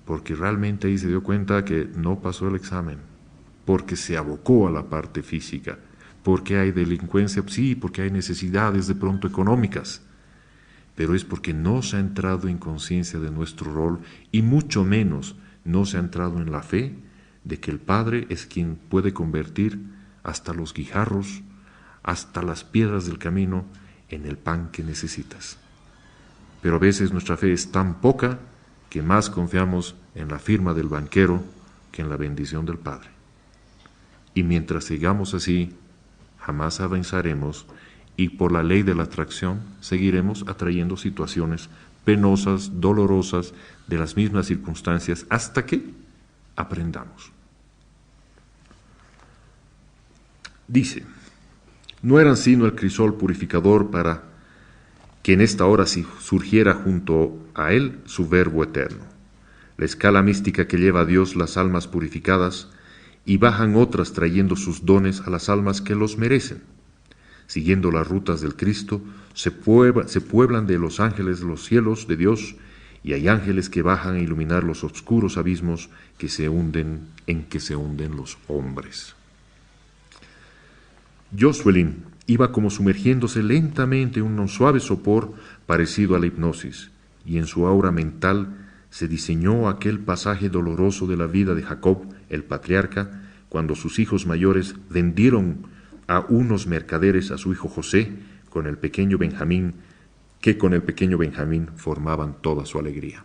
porque realmente ahí se dio cuenta que no pasó el examen, porque se abocó a la parte física. ¿Por qué hay delincuencia? Sí, porque hay necesidades de pronto económicas, pero es porque no se ha entrado en conciencia de nuestro rol y mucho menos no se ha entrado en la fe de que el Padre es quien puede convertir hasta los guijarros, hasta las piedras del camino en el pan que necesitas. Pero a veces nuestra fe es tan poca que más confiamos en la firma del banquero que en la bendición del Padre. Y mientras sigamos así, jamás avanzaremos y por la ley de la atracción seguiremos atrayendo situaciones penosas, dolorosas, de las mismas circunstancias hasta que aprendamos. Dice, no eran sino el crisol purificador para que en esta hora surgiera junto a él su Verbo eterno, la escala mística que lleva a Dios las almas purificadas, y bajan otras trayendo sus dones a las almas que los merecen. Siguiendo las rutas del Cristo, se pueblan de los ángeles de los cielos de Dios, y hay ángeles que bajan a iluminar los oscuros abismos en que se hunden los hombres. Josué iba como sumergiéndose lentamente en un suave sopor parecido a la hipnosis, y en su aura mental se diseñó aquel pasaje doloroso de la vida de Jacob, el patriarca, cuando sus hijos mayores vendieron a unos mercaderes a su hijo José con el pequeño Benjamín, que con el pequeño Benjamín formaban toda su alegría.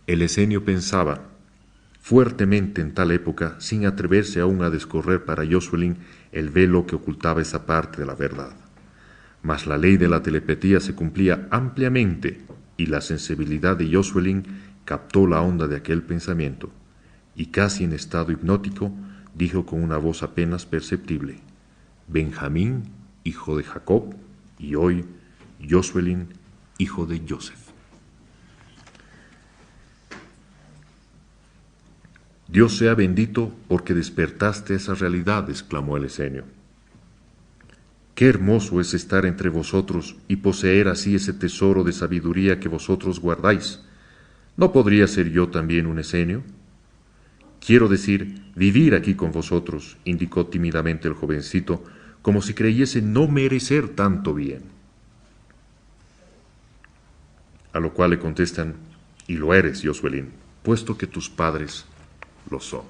El esenio pensaba fuertemente en tal época, sin atreverse aún a descorrer para Josué el velo que ocultaba esa parte de la verdad. Mas la ley de la telepatía se cumplía ampliamente, y la sensibilidad de Josué captó la onda de aquel pensamiento, y casi en estado hipnótico, dijo con una voz apenas perceptible: Benjamín, hijo de Jacob, y hoy Josué, hijo de Joseph. Dios sea bendito porque despertaste esa realidad, exclamó el esenio. Qué hermoso es estar entre vosotros y poseer así ese tesoro de sabiduría que vosotros guardáis. ¿No podría ser yo también un esenio? Quiero decir, vivir aquí con vosotros, indicó tímidamente el jovencito, como si creyese no merecer tanto bien. A lo cual le contestan, y lo eres, Yosuelín, puesto que tus padres lo son.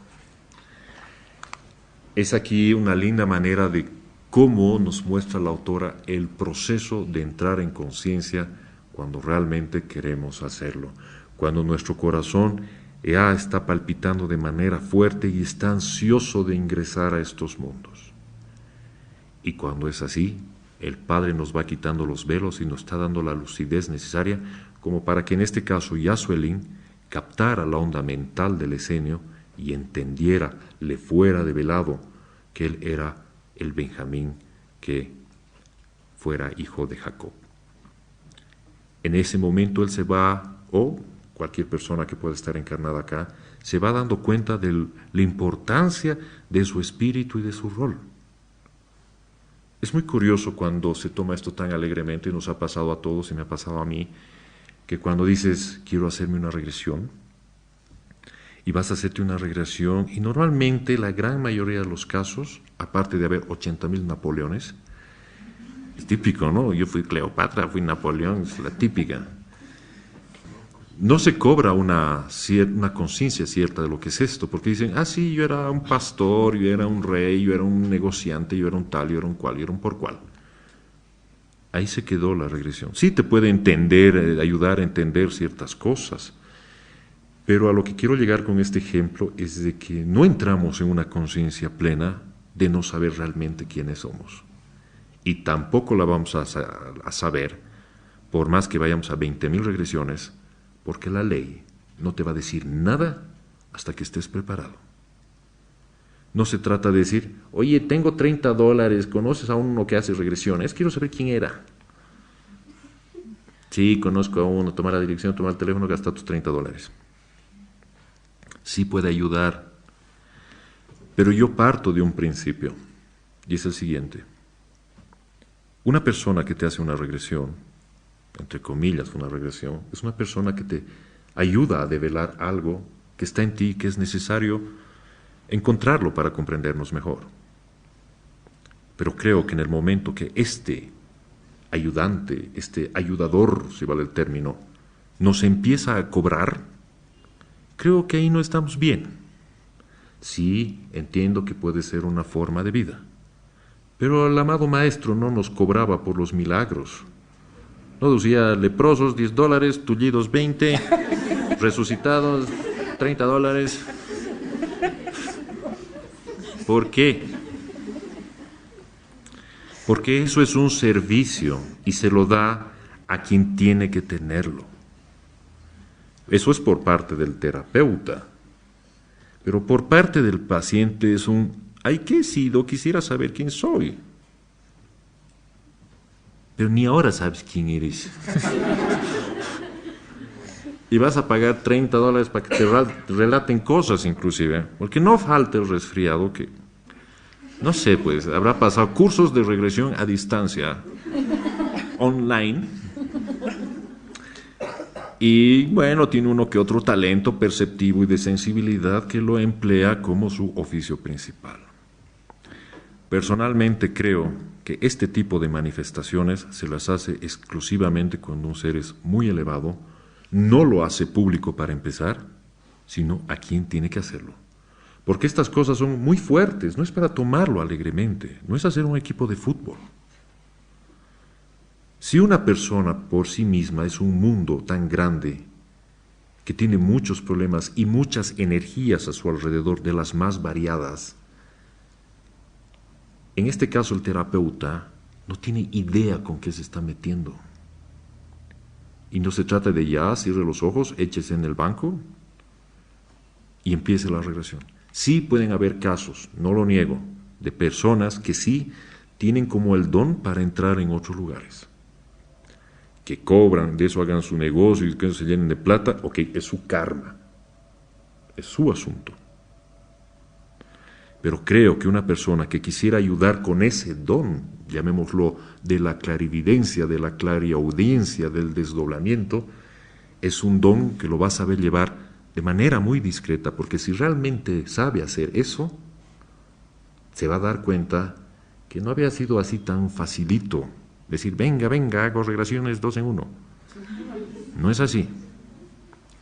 Es aquí una linda manera de cómo nos muestra la autora el proceso de entrar en conciencia cuando realmente queremos hacerlo, cuando nuestro corazón ya está palpitando de manera fuerte y está ansioso de ingresar a estos mundos. Y cuando es así, el Padre nos va quitando los velos y nos está dando la lucidez necesaria como para que en este caso Yosuelín captara la onda mental del esenio y entendiera, le fuera develado que él era el Benjamín que fuera hijo de Jacob. En ese momento él se va, o cualquier persona que pueda estar encarnada acá, se va dando cuenta de la importancia de su espíritu y de su rol. Es muy curioso cuando se toma esto tan alegremente, y nos ha pasado a todos y me ha pasado a mí, que cuando dices, quiero hacerme una regresión, y vas a hacerte una regresión, y normalmente la gran mayoría de los casos, aparte de haber 80,000 Napoleones, es típico, ¿no? Yo fui Cleopatra, fui Napoleón, es la típica. No se cobra una conciencia cierta de lo que es esto, porque dicen, sí, yo era un pastor, yo era un rey, yo era un negociante, yo era un tal, yo era un cual, yo era un por cual. Ahí se quedó la regresión. Sí te puede entender, ayudar a entender ciertas cosas, pero a lo que quiero llegar con este ejemplo es de que no entramos en una conciencia plena de no saber realmente quiénes somos. Y tampoco la vamos a saber, por más que vayamos a 20,000 regresiones, porque la ley no te va a decir nada hasta que estés preparado. No se trata de decir, oye, tengo $30, ¿conoces a uno que hace regresiones? Quiero saber quién era. Sí, conozco a uno, toma la dirección, toma el teléfono, gasta tus $30. Sí puede ayudar, pero yo parto de un principio, y es el siguiente. Una persona que te hace una regresión, entre comillas una regresión, es una persona que te ayuda a develar algo que está en ti, que es necesario encontrarlo para comprendernos mejor. Pero creo que en el momento que este ayudante, este ayudador, si vale el término, nos empieza a cobrar, creo que ahí no estamos bien. Sí, entiendo que puede ser una forma de vida, pero el amado Maestro no nos cobraba por los milagros. No decía, leprosos $10, tullidos 20, resucitados $30. ¿Por qué? Porque eso es un servicio y se lo da a quien tiene que tenerlo. Eso es por parte del terapeuta. Pero por parte del paciente es un, ay, ¿qué he sido? Quisiera saber quién soy. Pero ni ahora sabes quién eres. Y vas a pagar $30 para que te relaten cosas inclusive. Porque no falta el resfriado que, no sé, pues, habrá pasado cursos de regresión a distancia, online. Y bueno, tiene uno que otro talento perceptivo y de sensibilidad que lo emplea como su oficio principal. Personalmente creo que este tipo de manifestaciones se las hace exclusivamente cuando un ser es muy elevado, no lo hace público para empezar, sino a quien tiene que hacerlo. Porque estas cosas son muy fuertes, no es para tomarlo alegremente, no es hacer un equipo de fútbol. Si una persona por sí misma es un mundo tan grande que tiene muchos problemas y muchas energías a su alrededor de las más variadas, en este caso el terapeuta no tiene idea con qué se está metiendo. Y no se trata de ya, cierre los ojos, échese en el banco y empiece la regresión. Sí pueden haber casos, no lo niego, de personas que sí tienen como el don para entrar en otros lugares. Que cobran, de eso hagan su negocio y que se llenen de plata, ok, es su karma, es su asunto. Pero creo que una persona que quisiera ayudar con ese don, llamémoslo de la clarividencia, de la clariaudiencia, del desdoblamiento, es un don que lo va a saber llevar de manera muy discreta, porque si realmente sabe hacer eso, se va a dar cuenta que no había sido así tan facilito decir, venga, venga, hago regresiones 2 en 1. No es así.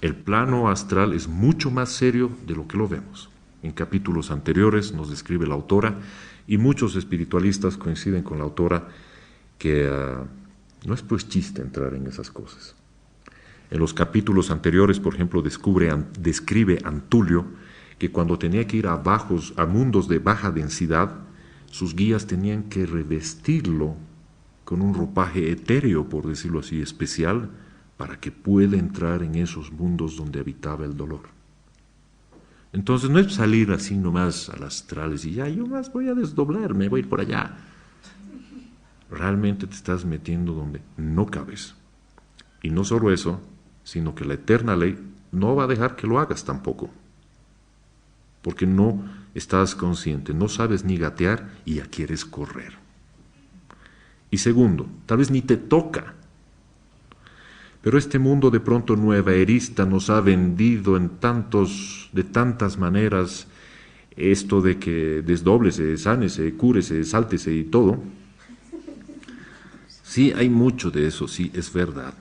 El plano astral es mucho más serio de lo que lo vemos. En capítulos anteriores nos describe la autora, y muchos espiritualistas coinciden con la autora que no es pues chiste entrar en esas cosas. En los capítulos anteriores, por ejemplo, describe Antulio que cuando tenía que ir a mundos de baja densidad, sus guías tenían que revestirlo con un ropaje etéreo, por decirlo así, especial, para que pueda entrar en esos mundos donde habitaba el dolor. Entonces no es salir así nomás al astral y ya, yo más voy a desdoblarme, voy a ir por allá. Realmente te estás metiendo donde no cabes. Y no solo eso, sino que la eterna ley no va a dejar que lo hagas tampoco. Porque no estás consciente, no sabes ni gatear y ya quieres correr. Y segundo, tal vez ni te toca. Pero este mundo de pronto nuevaerista nos ha vendido de tantas maneras esto de que desdóblese, sánese, cúrese, sáltese y todo. Sí, hay mucho de eso, sí, es verdad.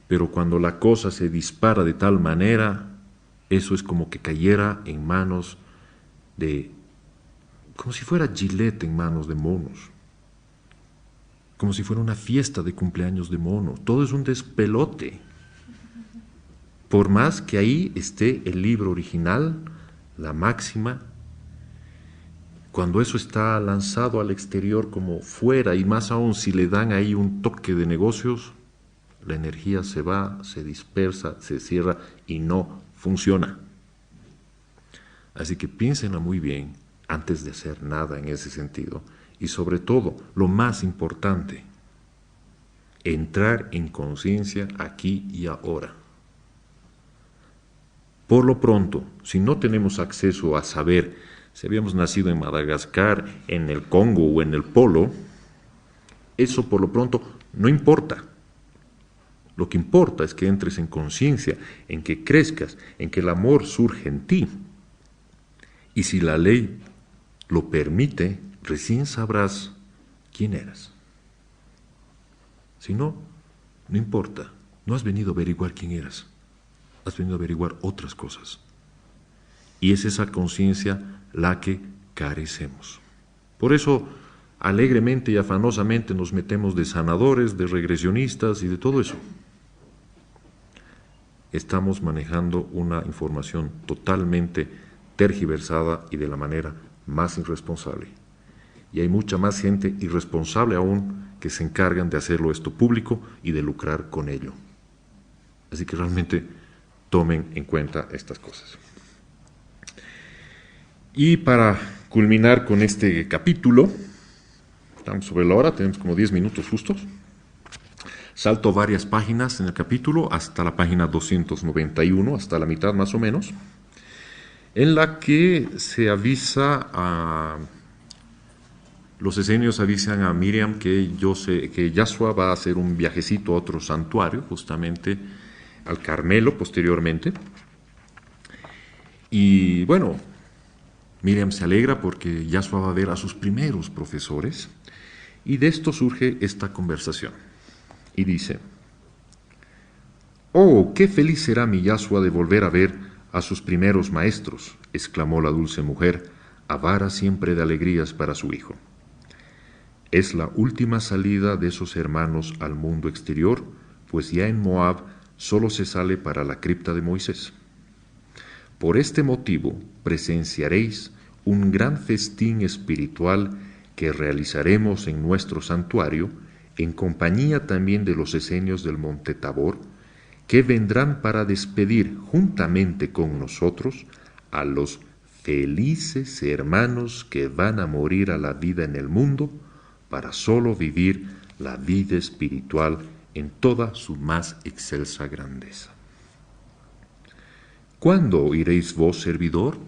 Pero cuando la cosa se dispara de tal manera, eso es como que cayera en manos como si fuera Gillette en manos de monos. Como si fuera una fiesta de cumpleaños de monos. Todo es un despelote. Por más que ahí esté el libro original, la máxima, cuando eso está lanzado al exterior como fuera, y más aún si le dan ahí un toque de negocios, la energía se va, se dispersa, se cierra y no funciona. Así que piénsenla muy bien antes de hacer nada en ese sentido. Y sobre todo, lo más importante, entrar en conciencia aquí y ahora. Por lo pronto, si no tenemos acceso a saber si habíamos nacido en Madagascar, en el Congo o en el Polo, eso por lo pronto no importa. Lo que importa es que entres en conciencia, en que crezcas, en que el amor surge en ti. Y si la ley lo permite, recién sabrás quién eras. Si no, no importa. No has venido a averiguar quién eras. Has venido a averiguar otras cosas. Y es esa conciencia la que carecemos. Por eso, alegremente y afanosamente nos metemos de sanadores, de regresionistas y de todo eso. Estamos manejando una información totalmente tergiversada y de la manera más irresponsable. Y hay mucha más gente irresponsable aún que se encargan de hacerlo esto público y de lucrar con ello. Así que realmente tomen en cuenta estas cosas. Y para culminar con este capítulo, estamos sobre la hora, tenemos como 10 minutos justos. Salto varias páginas en el capítulo hasta la página 291, hasta la mitad más o menos, en la que se avisa los esenios avisan a Miriam que Yahshua va a hacer un viajecito a otro santuario, justamente al Carmelo posteriormente. Y bueno, Miriam se alegra porque Yahshua va a ver a sus primeros profesores, y de esto surge esta conversación. Y dice: «Oh, qué feliz será mi Yahshua de volver a ver a sus primeros maestros», exclamó la dulce mujer, avara siempre de alegrías para su hijo. Es la última salida de esos hermanos al mundo exterior, pues ya en Moab solo se sale para la cripta de Moisés. Por este motivo presenciaréis un gran festín espiritual que realizaremos en nuestro santuario, en compañía también de los esenios del monte Tabor, que vendrán para despedir juntamente con nosotros a los felices hermanos que van a morir a la vida en el mundo para solo vivir la vida espiritual en toda su más excelsa grandeza. ¿Cuándo iréis vos, servidor?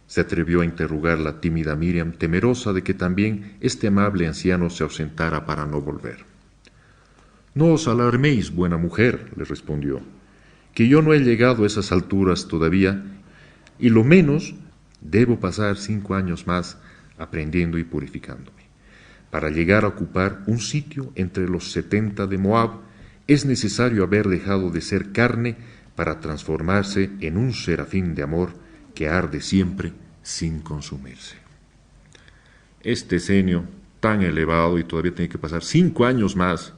se atrevió a interrogar la tímida Miriam, temerosa de que también este amable anciano se ausentara para no volver. «No os alarméis, buena mujer», le respondió, «que yo no he llegado a esas alturas todavía, y lo menos debo pasar 5 años más aprendiendo y purificándome. Para llegar a ocupar un sitio entre los 70 de Moab, es necesario haber dejado de ser carne para transformarse en un serafín de amor que arde siempre sin consumirse». Este senio tan elevado y todavía tiene que pasar 5 años más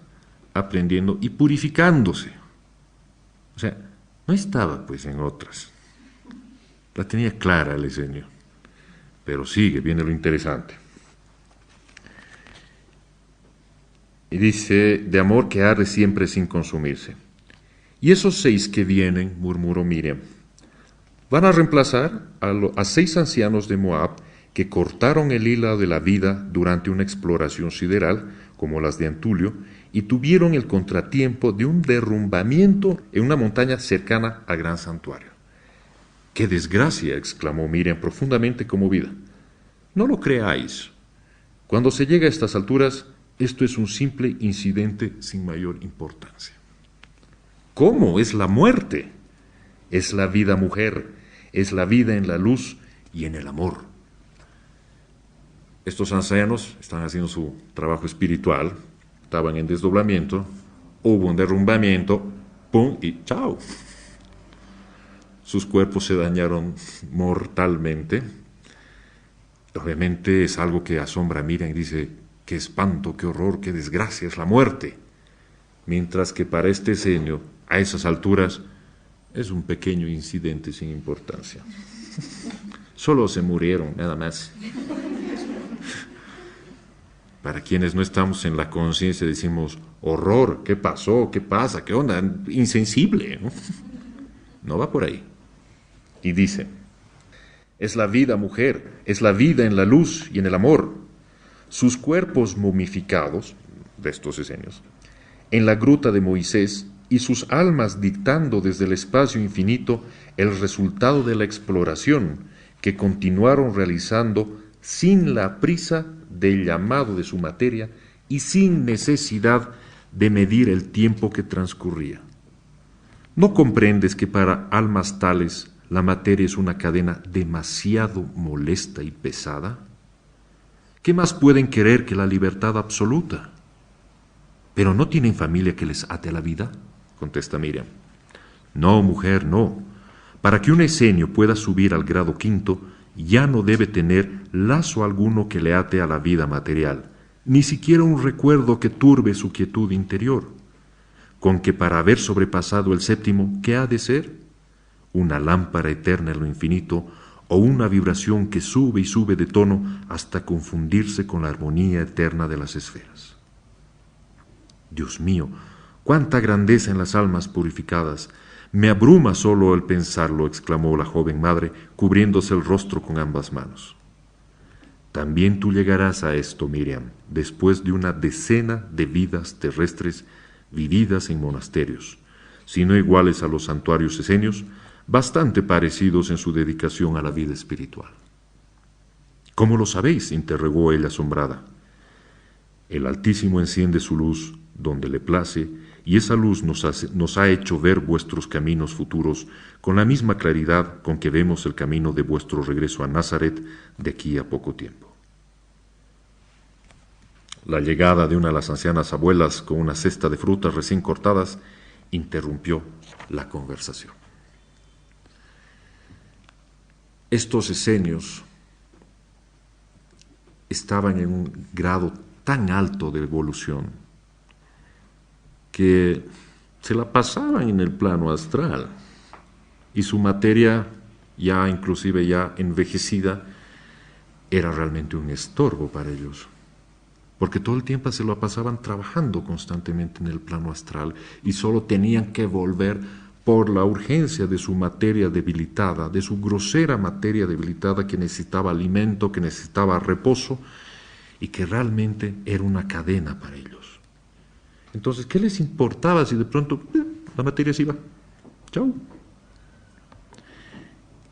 aprendiendo y purificándose. O sea, no estaba pues en otras. La tenía clara el senio. Pero sigue, viene lo interesante. Y dice, de amor que arde siempre sin consumirse. «Y esos 6 que vienen», murmuró Miriam, «van a reemplazar a 6 ancianos de Moab que cortaron el hilo de la vida durante una exploración sideral, como las de Antulio, y tuvieron el contratiempo de un derrumbamiento en una montaña cercana al gran santuario». «¡Qué desgracia!», exclamó Miriam profundamente conmovida. «No lo creáis. Cuando se llega a estas alturas, esto es un simple incidente sin mayor importancia». «¿Cómo? Es la muerte. Es la vida, mujer. Es la vida en la luz y en el amor». Estos ancianos están haciendo su trabajo espiritual, estaban en desdoblamiento, hubo un derrumbamiento, ¡pum! Y ¡chao! Sus cuerpos se dañaron mortalmente. Obviamente es algo que asombra a Miriam y dice, qué espanto, qué horror, qué desgracia, es la muerte. Mientras que para este senio, a esas alturas, es un pequeño incidente sin importancia. Solo se murieron, nada más. Para quienes no estamos en la conciencia decimos, horror, ¿qué pasó? ¿Qué pasa? ¿Qué onda? Insensible, ¿no? No va por ahí. Y dice, es la vida, mujer, es la vida en la luz y en el amor. Sus cuerpos momificados, de estos esenios, en la gruta de Moisés, y sus almas dictando desde el espacio infinito el resultado de la exploración que continuaron realizando sin la prisa del llamado de su materia y sin necesidad de medir el tiempo que transcurría. ¿No comprendes que para almas tales la materia es una cadena demasiado molesta y pesada? ¿Qué más pueden querer que la libertad absoluta? ¿Pero no tienen familia que les ate a la vida?, contesta Miriam. No, mujer, no. Para que un esenio pueda subir al grado 5, ya no debe tener lazo alguno que le ate a la vida material, ni siquiera un recuerdo que turbe su quietud interior. Con que para haber sobrepasado el 7, ¿qué ha de ser? Una lámpara eterna en lo infinito, o una vibración que sube y sube de tono hasta confundirse con la armonía eterna de las esferas. Dios mío, cuánta grandeza en las almas purificadas. Me abruma solo el pensarlo, exclamó la joven madre, cubriéndose el rostro con ambas manos. También tú llegarás a esto, Miriam, después de una decena de vidas terrestres vividas en monasterios, si no iguales a los santuarios esenios, bastante parecidos en su dedicación a la vida espiritual. ¿Cómo lo sabéis?, interrogó ella asombrada. El Altísimo enciende su luz donde le place, y esa luz nos ha hecho ver vuestros caminos futuros con la misma claridad con que vemos el camino de vuestro regreso a Nazaret de aquí a poco tiempo. La llegada de una de las ancianas abuelas con una cesta de frutas recién cortadas interrumpió la conversación. Estos esenios estaban en un grado tan alto de evolución que se la pasaban en el plano astral y su materia, ya inclusive ya envejecida, era realmente un estorbo para ellos, porque todo el tiempo se lo pasaban trabajando constantemente en el plano astral y solo tenían que volver por la urgencia de su materia debilitada, de su grosera materia debilitada que necesitaba alimento, que necesitaba reposo y que realmente era una cadena para ellos. Entonces, ¿qué les importaba si de pronto la materia se iba? Chau.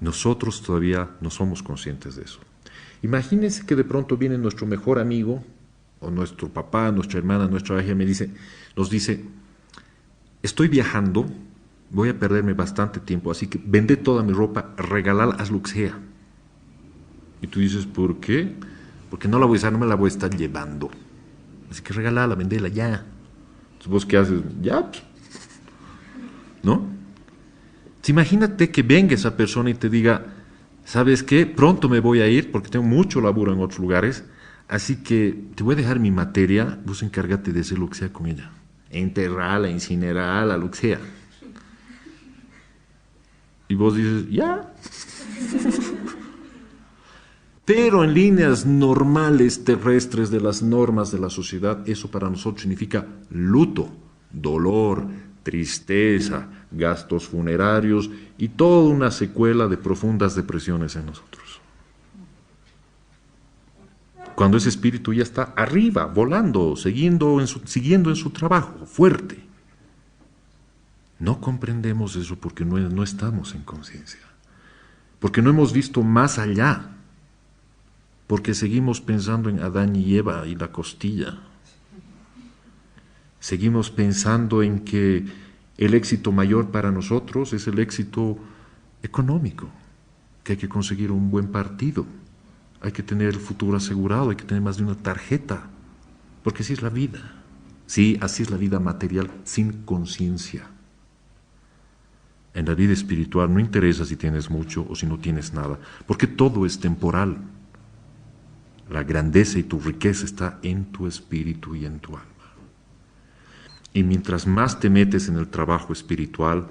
Nosotros todavía no somos conscientes de eso. Imagínense que de pronto viene nuestro mejor amigo, o nuestro papá, nuestra hermana, nuestra hija, nos dice, estoy viajando, voy a perderme bastante tiempo, así que vende toda mi ropa, regalala, haz lo que sea. Y tú dices, ¿por qué? Porque no la voy a usar, no me la voy a estar llevando. Así que regalala, vendela ya. Entonces, ¿vos qué haces? Ya, ¿no? Entonces, imagínate que venga esa persona y te diga, ¿sabes qué? Pronto me voy a ir porque tengo mucho laburo en otros lugares, así que te voy a dejar mi materia, vos encárgate de hacer lo que sea con ella. Enterrarla, incinerarla, lo que sea. Y vos dices, ya. Pero en líneas normales, terrestres, de las normas de la sociedad, eso para nosotros significa luto, dolor, tristeza, gastos funerarios y toda una secuela de profundas depresiones en nosotros. Cuando ese espíritu ya está arriba, volando, siguiendo en su trabajo, fuerte. No comprendemos eso porque no estamos en conciencia, porque no hemos visto más allá, porque seguimos pensando en Adán y Eva y la costilla. Seguimos pensando en que el éxito mayor para nosotros es el éxito económico, que hay que conseguir un buen partido, hay que tener el futuro asegurado, hay que tener más de una tarjeta, porque así es la vida. Sí, así es la vida material sin conciencia. En la vida espiritual no interesa si tienes mucho o si no tienes nada, porque todo es temporal. La grandeza y tu riqueza está en tu espíritu y en tu alma. Y mientras más te metes en el trabajo espiritual,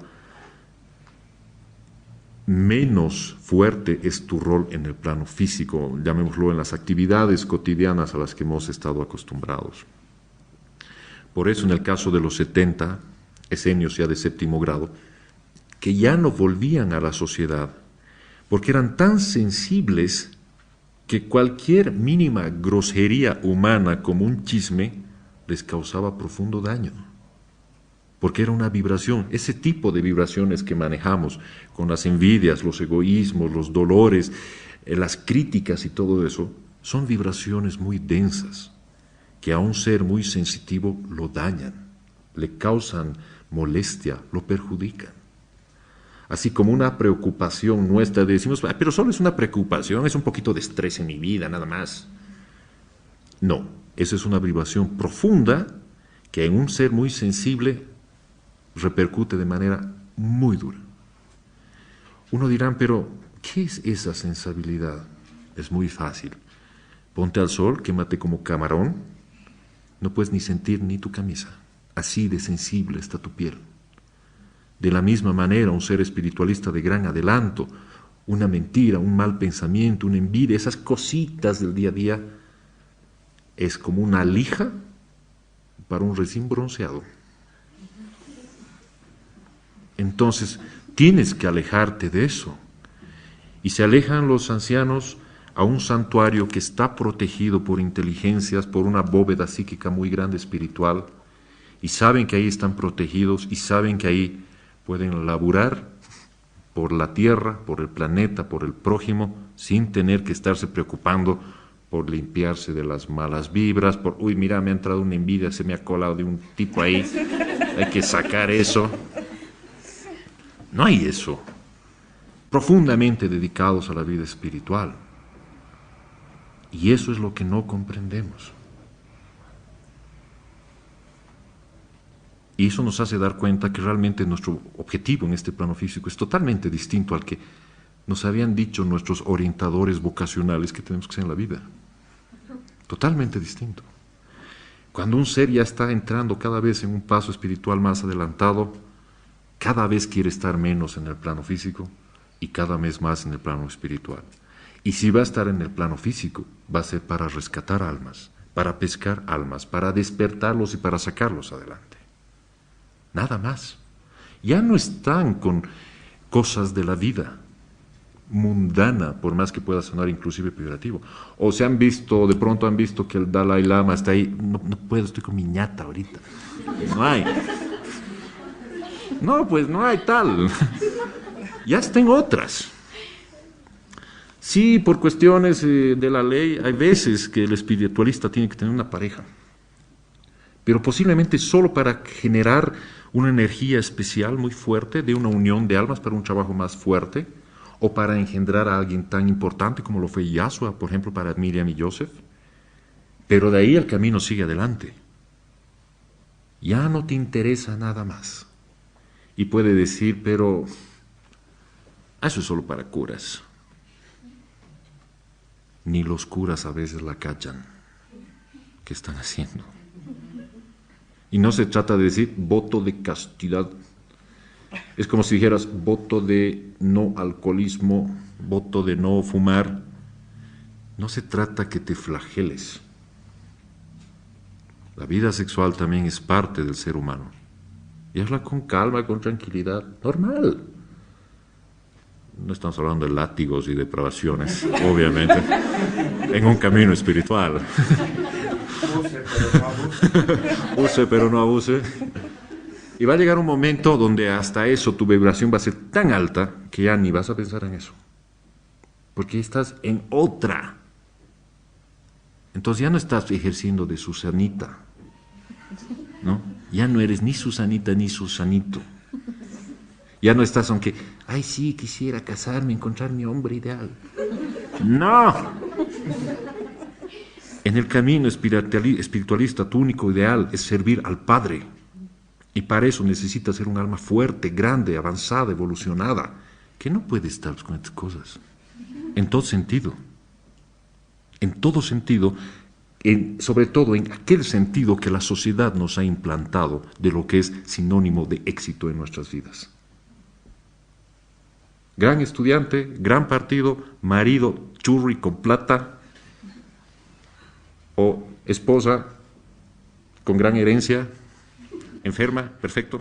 menos fuerte es tu rol en el plano físico, llamémoslo en las actividades cotidianas a las que hemos estado acostumbrados. Por eso en el caso de los 70 esenios ya de séptimo grado, que ya no volvían a la sociedad, porque eran tan sensibles que cualquier mínima grosería humana como un chisme les causaba profundo daño, porque era una vibración, ese tipo de vibraciones que manejamos con las envidias, los egoísmos, los dolores, las críticas y todo eso, son vibraciones muy densas que a un ser muy sensitivo lo dañan, le causan molestia, lo perjudican. Así como una preocupación nuestra, decimos, pero solo es una preocupación, es un poquito de estrés en mi vida, nada más. No, esa es una vibración profunda que en un ser muy sensible repercute de manera muy dura. Uno dirá, pero ¿qué es esa sensibilidad? Es muy fácil. Ponte al sol, quémate como camarón, no puedes ni sentir ni tu camisa. Así de sensible está tu piel. De la misma manera, un ser espiritualista de gran adelanto, una mentira, un mal pensamiento, una envidia, esas cositas del día a día, es como una lija para un recién bronceado. Entonces, tienes que alejarte de eso. Y se alejan los ancianos a un santuario que está protegido por inteligencias, por una bóveda psíquica muy grande espiritual, y saben que ahí están protegidos y saben que ahí pueden laburar por la tierra, por el planeta, por el prójimo, sin tener que estarse preocupando por limpiarse de las malas vibras, por, uy, mira, me ha entrado una envidia, se me ha colado de un tipo ahí, hay que sacar eso. No hay eso. Profundamente dedicados a la vida espiritual. Y eso es lo que no comprendemos. Y eso nos hace dar cuenta que realmente nuestro objetivo en este plano físico es totalmente distinto al que nos habían dicho nuestros orientadores vocacionales que tenemos que ser en la vida. Totalmente distinto. Cuando un ser ya está entrando cada vez en un paso espiritual más adelantado, cada vez quiere estar menos en el plano físico y cada vez más en el plano espiritual. Y si va a estar en el plano físico, va a ser para rescatar almas, para pescar almas, para despertarlos y para sacarlos adelante. Nada más. Ya no están con cosas de la vida mundana, por más que pueda sonar inclusive peyorativo. O se han visto, de pronto han visto que el Dalai Lama está ahí, no puedo, estoy con mi ñata ahorita. No hay. No, pues no hay tal. Ya están otras. Sí, por cuestiones de la ley, hay veces que el espiritualista tiene que tener una pareja, pero posiblemente solo para generar una energía especial muy fuerte de una unión de almas para un trabajo más fuerte, o para engendrar a alguien tan importante como lo fue Yahshua, por ejemplo, para Miriam y Joseph. Pero de ahí el camino sigue adelante. Ya no te interesa nada más. Y puede decir, pero eso es solo para curas. Ni los curas a veces la cachan. ¿Qué están haciendo? Y no se trata de decir voto de castidad. Es como si dijeras voto de no alcoholismo, voto de no fumar. No se trata que te flageles. La vida sexual también es parte del ser humano. Y hazla con calma, con tranquilidad, normal. No estamos hablando de látigos y depravaciones, obviamente, en un camino espiritual. Use, pero no abuse. Y va a llegar un momento donde hasta eso tu vibración va a ser tan alta que ya ni vas a pensar en eso. Porque estás en otra. Entonces ya no estás ejerciendo de Susanita, ¿no? Ya no eres ni Susanita ni Susanito. Ya no estás aunque, ay sí, quisiera casarme, encontrar mi hombre ideal. No. En el camino espiritualista tu único ideal es servir al Padre. Y para eso necesitas ser un alma fuerte, grande, avanzada, evolucionada, que no puede estar con estas cosas. En todo sentido. En todo sentido, sobre todo en aquel sentido que la sociedad nos ha implantado de lo que es sinónimo de éxito en nuestras vidas. Gran estudiante, gran partido, marido churri con plata, o esposa con gran herencia, enferma, perfecto.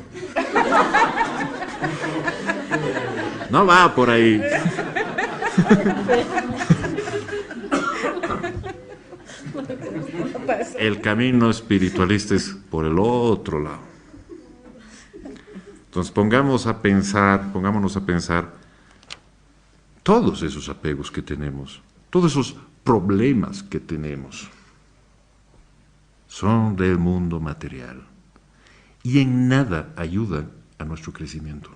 No va por ahí. El camino espiritualista es por el otro lado. Entonces pongámonos a pensar todos esos apegos que tenemos, todos esos problemas que tenemos, son del mundo material y en nada ayudan a nuestro crecimiento,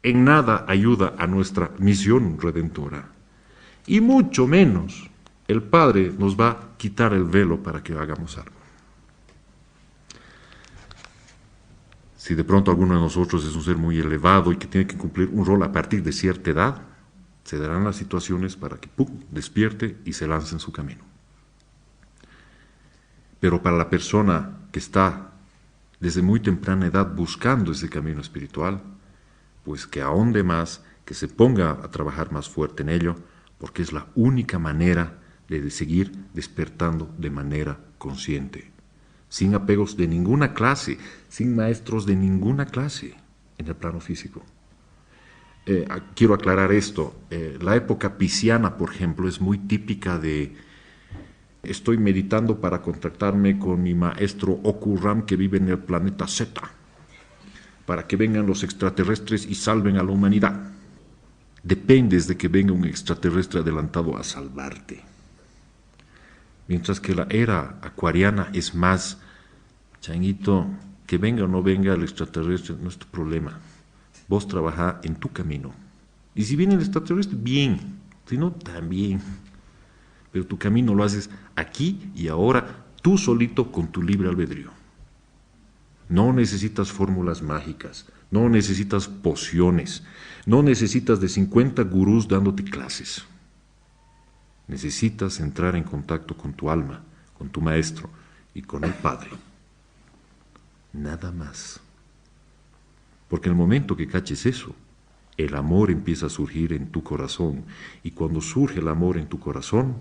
en nada ayuda a nuestra misión redentora, y mucho menos el Padre nos va a quitar el velo para que hagamos algo. Si de pronto alguno de nosotros es un ser muy elevado y que tiene que cumplir un rol a partir de cierta edad, se darán las situaciones para que despierte y se lance en su camino. Pero para la persona que está desde muy temprana edad buscando ese camino espiritual, pues que ahonde más, que se ponga a trabajar más fuerte en ello, porque es la única manera de seguir despertando de manera consciente, sin apegos de ninguna clase, sin maestros de ninguna clase en el plano físico. Quiero aclarar esto, la época pisciana, por ejemplo, es muy típica de estoy meditando para contactarme con mi maestro Okuram que vive en el planeta Z, para que vengan los extraterrestres y salven a la humanidad. Dependes de que venga un extraterrestre adelantado a salvarte. Mientras que la era acuariana es más, changuito, que venga o no venga el extraterrestre, no es tu problema. Vos trabajá en tu camino. Y si viene el extraterrestre, bien. Si no, también. Pero tu camino lo haces aquí y ahora, tú solito con tu libre albedrío. No necesitas fórmulas mágicas, no necesitas pociones, no necesitas de 50 gurús dándote clases. Necesitas entrar en contacto con tu alma, con tu maestro y con el Padre. Nada más. Porque en el momento que caches eso, el amor empieza a surgir en tu corazón. Y cuando surge el amor en tu corazón,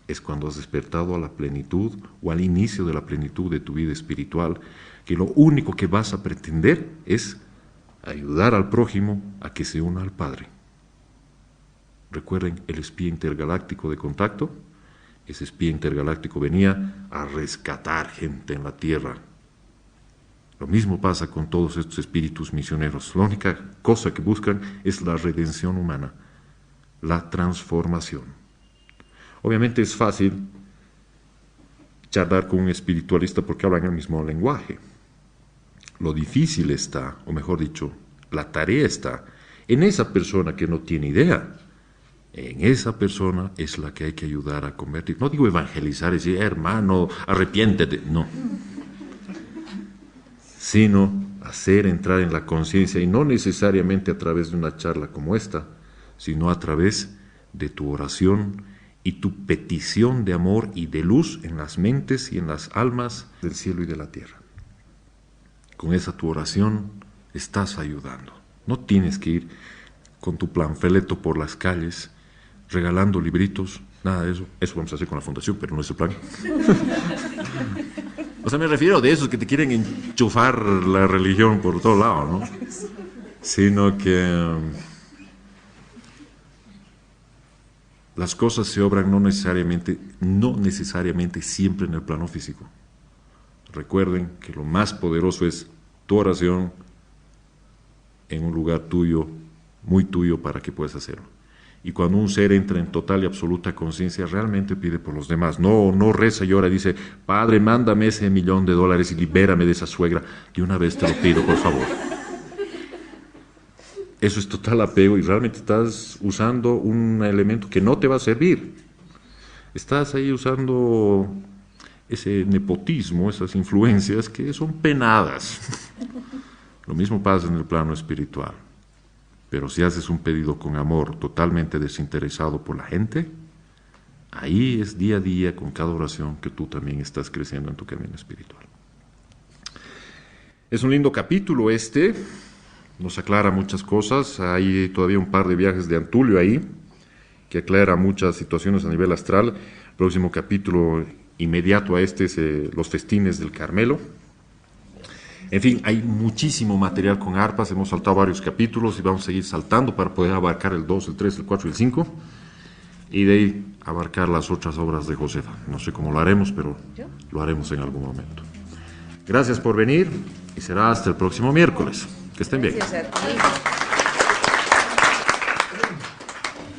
es cuando has despertado a la plenitud o al inicio de la plenitud de tu vida espiritual, que lo único que vas a pretender es ayudar al prójimo a que se una al Padre. Recuerden el espía intergaláctico de contacto. Ese espía intergaláctico venía a rescatar gente en la Tierra. Lo mismo pasa con todos estos espíritus misioneros. La única cosa que buscan es la redención humana. la transformación. Obviamente es fácil charlar con un espiritualista porque hablan el mismo lenguaje. Lo difícil está, o mejor dicho, la tarea está en esa persona que no tiene idea. En esa persona es la que hay que ayudar a convertir. No digo evangelizar, decir, hermano, arrepiéntete, no. Sino hacer entrar en la conciencia, y no necesariamente a través de una charla como esta, sino a través de tu oración y tu petición de amor y de luz en las mentes y en las almas del cielo y de la tierra. Con esa tu oración estás ayudando. No tienes que ir con tu panfleto por las calles, regalando libritos, nada de eso. Eso vamos a hacer con la fundación, pero no es el plan. O sea, me refiero de esos que te quieren enchufar la religión por todo lado, ¿no? Sino que las cosas se obran no necesariamente siempre en el plano físico. Recuerden que lo más poderoso es tu oración en un lugar tuyo, muy tuyo, para que puedas hacerlo. Y cuando un ser entra en total y absoluta conciencia, realmente pide por los demás. No reza y ora y dice, Padre, mándame ese $1.000.000 y libérame de esa suegra. De una vez te lo pido, por favor. Eso es total apego y realmente estás usando un elemento que no te va a servir. Estás ahí usando ese nepotismo, esas influencias que son penadas. Lo mismo pasa en el plano espiritual. Pero si haces un pedido con amor, totalmente desinteresado por la gente, ahí es día a día, con cada oración, que tú también estás creciendo en tu camino espiritual. Es un lindo capítulo este, nos aclara muchas cosas. Hay todavía un par de viajes de Antulio ahí, que aclara muchas situaciones a nivel astral. El próximo capítulo inmediato a este es los festines del Carmelo. En fin, hay muchísimo material con arpas, hemos saltado varios capítulos y vamos a seguir saltando para poder abarcar el 2, el 3, el 4 y el 5, y de ahí abarcar las otras obras de Josefa. No sé cómo lo haremos, pero lo haremos en algún momento. Gracias por venir y será hasta el próximo miércoles. Que estén bien. Gracias a ti.